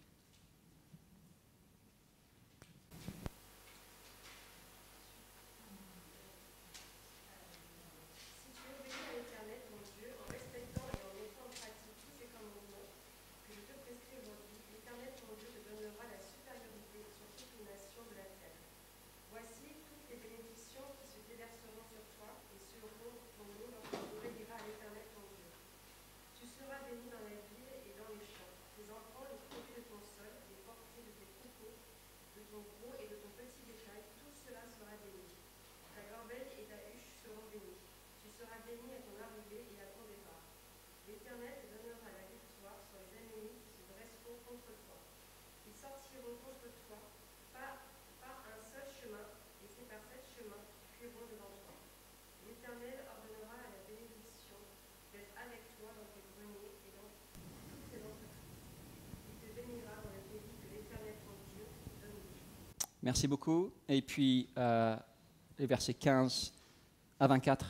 Merci beaucoup. Et puis, les versets 15 à 24.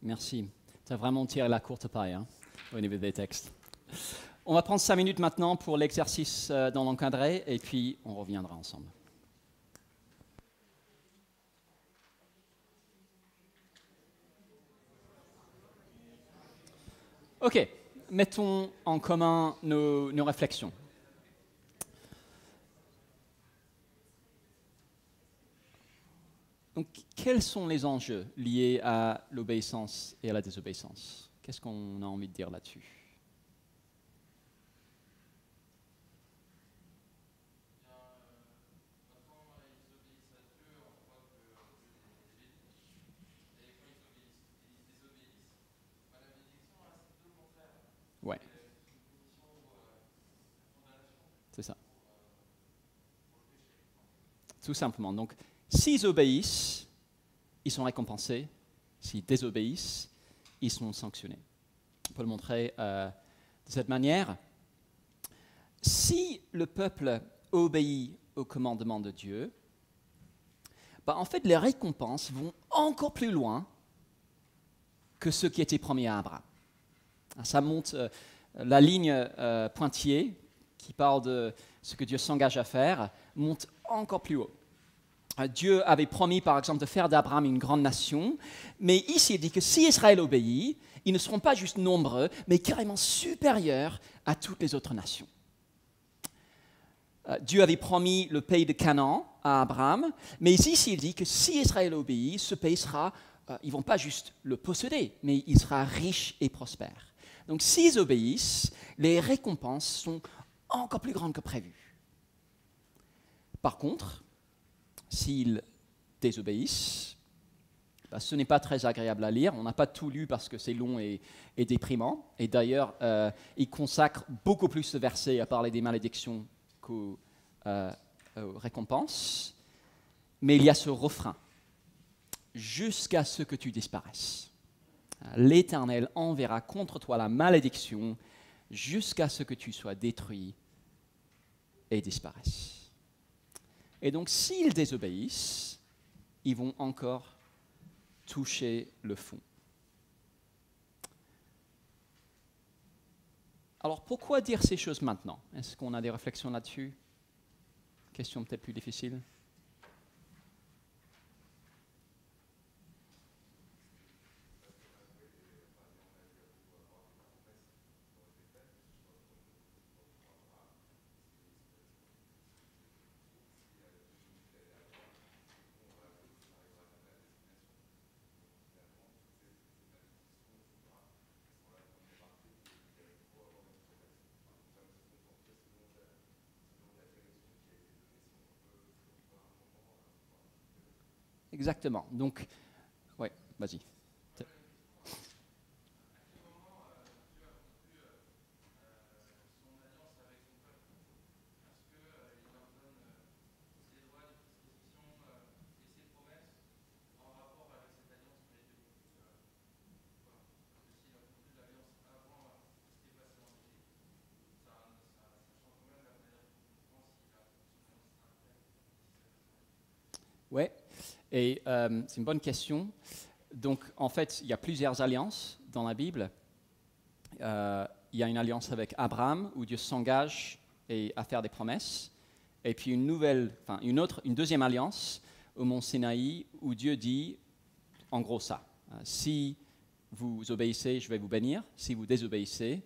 Merci. Tu as vraiment tiré la courte paille au niveau des textes. On va prendre 5 minutes maintenant pour l'exercice dans l'encadré et puis on reviendra ensemble. Ok, mettons en commun nos réflexions. Donc, quels sont les enjeux liés à l'obéissance et à la désobéissance? Qu'est-ce qu'on a envie de dire là-dessus? Ouais. C'est ça. Tout simplement. Donc, s'ils obéissent, ils sont récompensés. S'ils désobéissent, ils sont sanctionnés. On peut le montrer de cette manière. Si le peuple obéit au commandement de Dieu, en fait, les récompenses vont encore plus loin que ce qui était promis à Abraham. Ça monte la ligne pointillée qui parle de ce que Dieu s'engage à faire, monte encore plus haut. Dieu avait promis, par exemple, de faire d'Abraham une grande nation, mais ici, il dit que si Israël obéit, ils ne seront pas juste nombreux, mais carrément supérieurs à toutes les autres nations. Dieu avait promis le pays de Canaan à Abraham, mais ici, il dit que si Israël obéit, ce pays sera, ils ne vont pas juste le posséder, mais il sera riche et prospère. Donc, s'ils obéissent, les récompenses sont encore plus grandes que prévu. Par contre, s'ils désobéissent, ce n'est pas très agréable à lire. On n'a pas tout lu parce que c'est long et déprimant. Et d'ailleurs, il consacre beaucoup plus de versets à parler des malédictions qu'aux récompenses. Mais il y a ce refrain. jusqu'à ce que tu disparaisses. L'Éternel enverra contre toi la malédiction jusqu'à ce que tu sois détruit et disparaisses. Et donc, s'ils désobéissent, ils vont encore toucher le fond. Alors, pourquoi dire ces choses maintenant? Est-ce qu'on a des réflexions là-dessus? Question peut-être plus difficile. Exactement. Donc, ouais, vas-y. Ouais, et c'est une bonne question. Donc, en fait, il y a plusieurs alliances dans la Bible. Il y a une alliance avec Abraham, où Dieu s'engage à faire des promesses. Et puis une deuxième alliance au mont Sinaï, où Dieu dit, en gros ça, si vous obéissez, je vais vous bénir. Si vous désobéissez,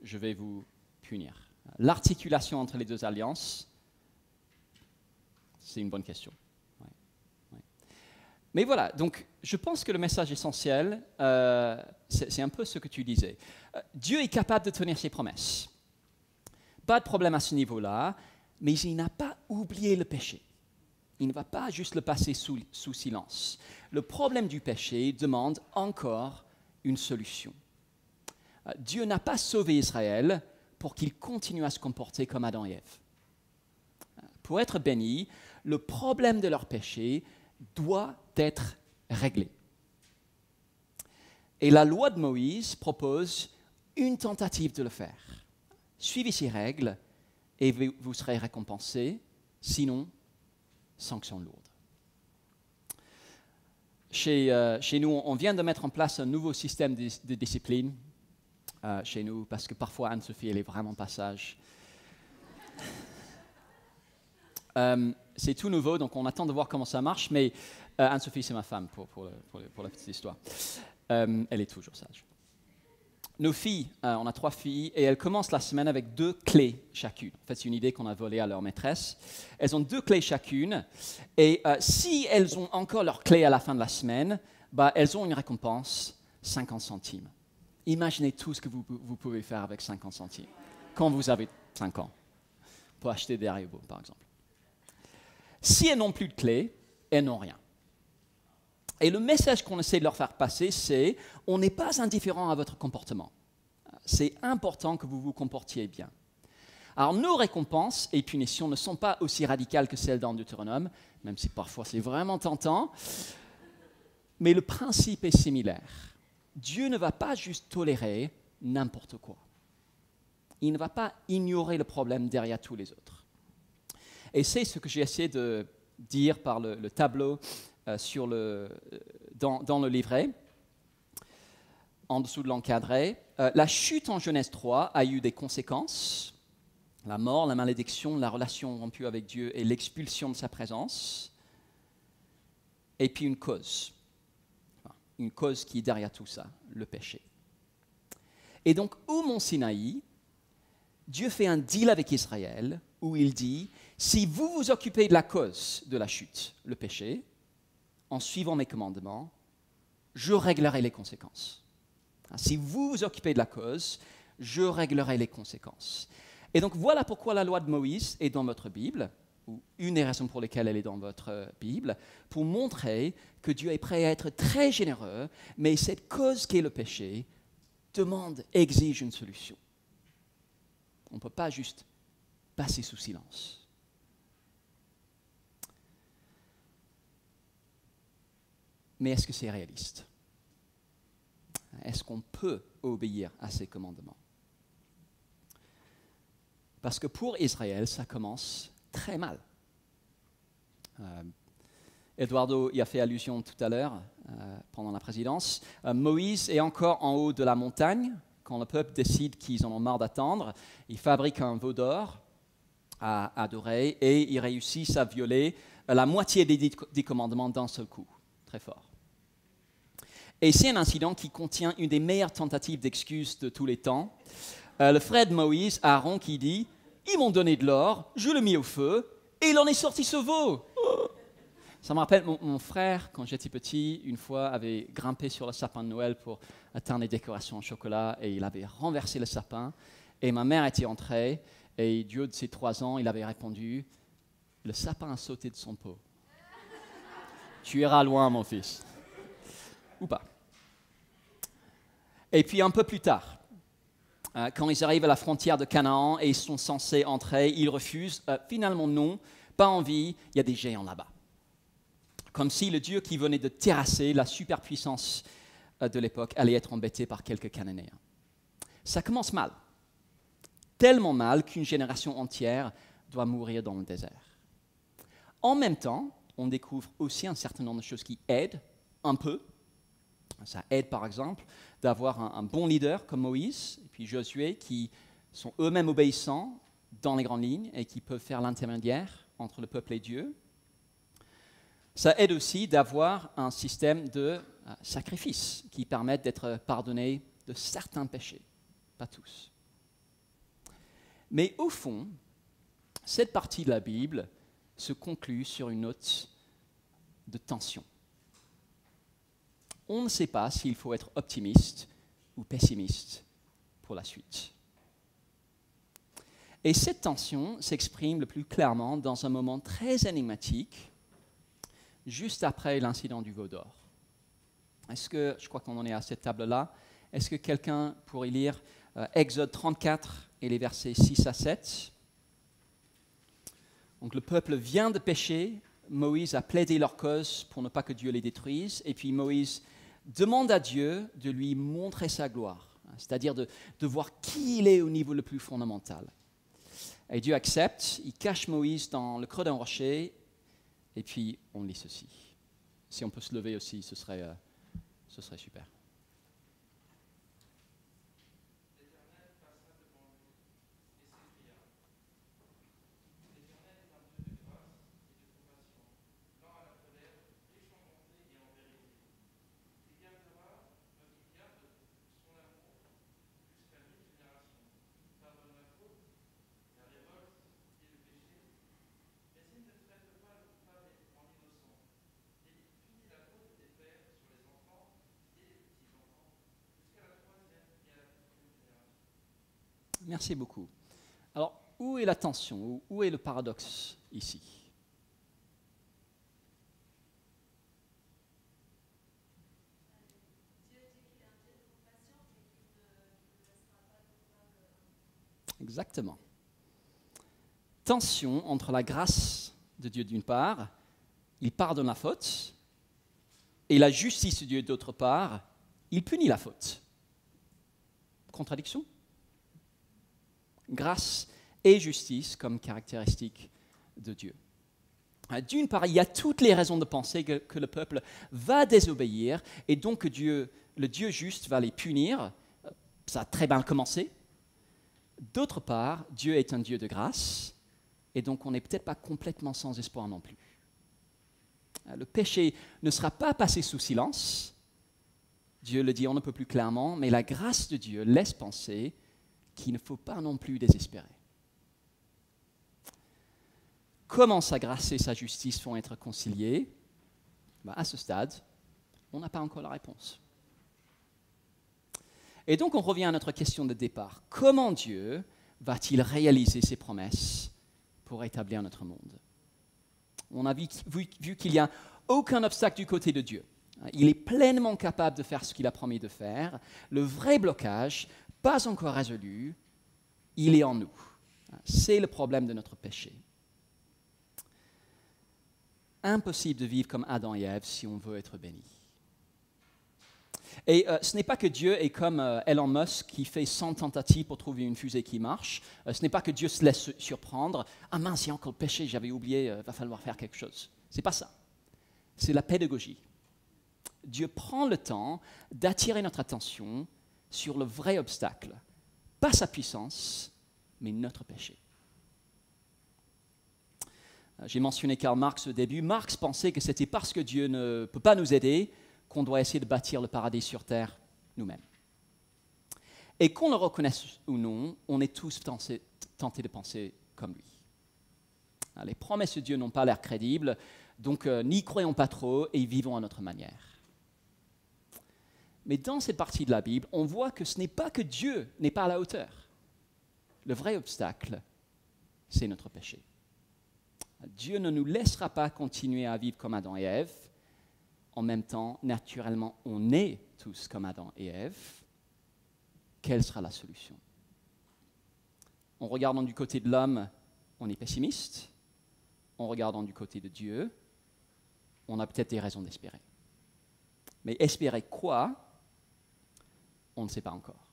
je vais vous punir. L'articulation entre les deux alliances, c'est une bonne question. Mais voilà, donc je pense que le message essentiel, c'est un peu ce que tu disais. Dieu est capable de tenir ses promesses. Pas de problème à ce niveau-là, mais il n'a pas oublié le péché. Il ne va pas juste le passer sous silence. Le problème du péché demande encore une solution. Dieu n'a pas sauvé Israël pour qu'il continue à se comporter comme Adam et Ève. Pour être béni, le problème de leur péché doit être réglé. Et la loi de Moïse propose une tentative de le faire. Suivez ces règles et vous serez récompensés, sinon, sanction lourde. Chez nous, on vient de mettre en place un nouveau système de discipline chez nous, parce que parfois Anne-Sophie, elle est vraiment pas sage. C'est tout nouveau, donc on attend de voir comment ça marche, mais Anne-Sophie, c'est ma femme pour la petite histoire. Elle est toujours sage. Nos filles, on a 3 filles, et elles commencent la semaine avec 2 clés chacune. En fait, c'est une idée qu'on a volée à leur maîtresse. Elles ont 2 clés chacune, et si elles ont encore leurs clés à la fin de la semaine, elles ont une récompense, 50 centimes. Imaginez tout ce que vous pouvez faire avec 50 centimes quand vous avez 5 ans, pour acheter des Haribo, par exemple. Si elles n'ont plus de clés, elles n'ont rien. Et le message qu'on essaie de leur faire passer, c'est « on n'est pas indifférent à votre comportement. C'est important que vous vous comportiez bien. » Alors, nos récompenses et punitions ne sont pas aussi radicales que celles dans Deutéronome, même si parfois c'est vraiment tentant, mais le principe est similaire. Dieu ne va pas juste tolérer n'importe quoi. Il ne va pas ignorer le problème derrière tous les autres. Et c'est ce que j'ai essayé de dire par le tableau dans le livret, en dessous de l'encadré. La chute en Genèse 3 a eu des conséquences. La mort, la malédiction, la relation rompue avec Dieu et l'expulsion de sa présence. Et puis une cause. Une cause qui est derrière tout ça, le péché. Et donc, au mont Sinaï, Dieu fait un deal avec Israël où il dit « Si vous vous occupez de la cause de la chute, le péché, en suivant mes commandements, je réglerai les conséquences. Si vous vous occupez de la cause, je réglerai les conséquences. » Et donc voilà pourquoi la loi de Moïse est dans votre Bible, ou une des raisons pour lesquelles elle est dans votre Bible, pour montrer que Dieu est prêt à être très généreux, mais cette cause qui est le péché exige une solution. On ne peut pas juste passer sous silence. Mais est-ce que c'est réaliste? Est-ce qu'on peut obéir à ces commandements? Parce que pour Israël, ça commence très mal. Eduardo y a fait allusion tout à l'heure, pendant la présidence. Moïse est encore en haut de la montagne, quand le peuple décide qu'ils en ont marre d'attendre. Il fabrique un veau d'or à adorer et ils réussissent à violer la moitié des commandements d'un seul coup. Très fort. Et c'est un incident qui contient une des meilleures tentatives d'excuses de tous les temps. Le frère de Moïse, Aaron, qui dit « Ils m'ont donné de l'or, je l'ai mis au feu, et il en est sorti ce veau !» Ça me rappelle, mon frère, quand j'étais petit, une fois, avait grimpé sur le sapin de Noël pour atteindre les décorations en chocolat, et il avait renversé le sapin, et ma mère était entrée, et du haut de ses 3 ans, il avait répondu « Le sapin a sauté de son pot. Tu iras loin, mon fils. » Ou pas. Et puis un peu plus tard, quand ils arrivent à la frontière de Canaan et ils sont censés entrer, ils refusent. Finalement, non, pas envie, il y a des géants là-bas. Comme si le Dieu qui venait de terrasser la superpuissance de l'époque allait être embêté par quelques Cananéens. Ça commence mal. Tellement mal qu'une génération entière doit mourir dans le désert. En même temps, on découvre aussi un certain nombre de choses qui aident un peu. Ça aide par exemple d'avoir un bon leader comme Moïse et puis Josué qui sont eux-mêmes obéissants dans les grandes lignes et qui peuvent faire l'intermédiaire entre le peuple et Dieu. Ça aide aussi d'avoir un système de sacrifice qui permettent d'être pardonnés de certains péchés, pas tous. Mais au fond, cette partie de la Bible se conclut sur une note de tension. On ne sait pas s'il faut être optimiste ou pessimiste pour la suite. Et cette tension s'exprime le plus clairement dans un moment très énigmatique, juste après l'incident du veau d'or. Est-ce que, je crois qu'on en est à cette table-là, est-ce que quelqu'un pourrait lire Exode 34 et les versets 6 à 7 ? Donc le peuple vient de pécher, Moïse a plaidé leur cause pour ne pas que Dieu les détruise, et puis Moïse demande à Dieu de lui montrer sa gloire, c'est-à-dire de voir qui il est au niveau le plus fondamental. Et Dieu accepte, il cache Moïse dans le creux d'un rocher, et puis on lit ceci. Si on peut se lever aussi, ce serait super. Merci beaucoup. Alors, où est la tension? Où est le paradoxe ici? Exactement. Tension entre la grâce de Dieu d'une part, il pardonne la faute, et la justice de Dieu d'autre part, il punit la faute. Contradiction? Grâce et justice comme caractéristiques de Dieu. D'une part, il y a toutes les raisons de penser que le peuple va désobéir et donc que le Dieu juste va les punir. Ça a très bien commencé. D'autre part, Dieu est un Dieu de grâce et donc on n'est peut-être pas complètement sans espoir non plus. Le péché ne sera pas passé sous silence. Dieu le dit on ne peut plus clairement, mais la grâce de Dieu laisse penser qu'il ne faut pas non plus désespérer. Comment sa grâce et sa justice vont être conciliées? À ce stade, on n'a pas encore la réponse. Et donc on revient à notre question de départ. Comment Dieu va-t-il réaliser ses promesses pour établir notre monde? On a vu qu'il n'y a aucun obstacle du côté de Dieu. Il est pleinement capable de faire ce qu'il a promis de faire. Le vrai blocage, pas encore résolu, il est en nous. C'est le problème de notre péché. Impossible de vivre comme Adam et Ève si on veut être béni. Et ce n'est pas que Dieu est comme Elon Musk qui fait 100 tentatives pour trouver une fusée qui marche. Ce n'est pas que Dieu se laisse surprendre. Ah mince, il y a encore le péché, j'avais oublié, va falloir faire quelque chose. Ce n'est pas ça. C'est la pédagogie. Dieu prend le temps d'attirer notre attention sur le vrai obstacle. Pas sa puissance, mais notre péché. J'ai mentionné Karl Marx au début. Marx pensait que c'était parce que Dieu ne peut pas nous aider qu'on doit essayer de bâtir le paradis sur terre nous-mêmes. Et qu'on le reconnaisse ou non, on est tous tentés de penser comme lui. Les promesses de Dieu n'ont pas l'air crédibles, donc n'y croyons pas trop et vivons à notre manière. Mais dans cette partie de la Bible, on voit que ce n'est pas que Dieu n'est pas à la hauteur. Le vrai obstacle, c'est notre péché. Dieu ne nous laissera pas continuer à vivre comme Adam et Ève. En même temps, naturellement, on est tous comme Adam et Ève. Quelle sera la solution? En regardant du côté de l'homme, on est pessimiste. En regardant du côté de Dieu, on a peut-être des raisons d'espérer. Mais espérer quoi? On ne sait pas encore.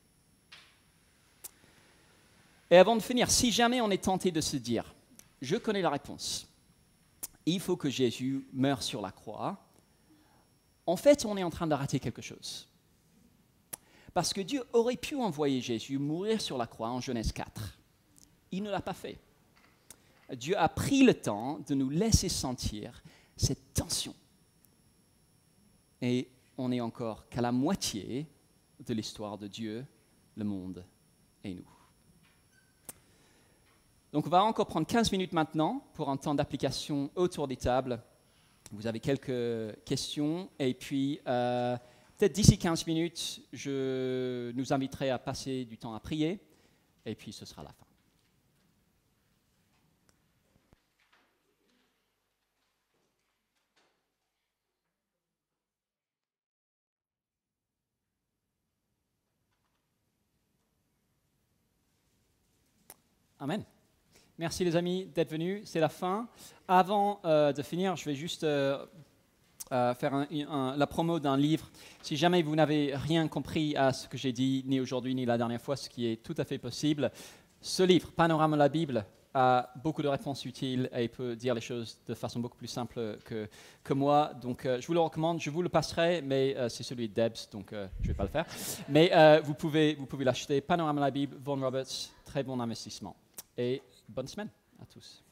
Et avant de finir, si jamais on est tenté de se dire, je connais la réponse, il faut que Jésus meure sur la croix, en fait, on est en train de rater quelque chose. Parce que Dieu aurait pu envoyer Jésus mourir sur la croix en Genèse 4. Il ne l'a pas fait. Dieu a pris le temps de nous laisser sentir cette tension. Et on n'est encore qu'à la moitié de l'histoire de Dieu, le monde et nous. Donc on va encore prendre 15 minutes maintenant pour un temps d'application autour des tables. Vous avez quelques questions et puis peut-être d'ici 15 minutes, je nous inviterai à passer du temps à prier et puis ce sera la fin. Amen. Merci les amis d'être venus, c'est la fin. Avant de finir, je vais juste faire la promo d'un livre. Si jamais vous n'avez rien compris à ce que j'ai dit, ni aujourd'hui ni la dernière fois, ce qui est tout à fait possible, ce livre, Panorama de la Bible, a beaucoup de réponses utiles et peut dire les choses de façon beaucoup plus simple que moi. Donc je vous le recommande, je vous le passerai, mais c'est celui de Debs, donc je ne vais pas le faire. Mais vous pouvez l'acheter. Panorama de la Bible, Vaughan Roberts, très bon investissement. Et bonne semaine à tous.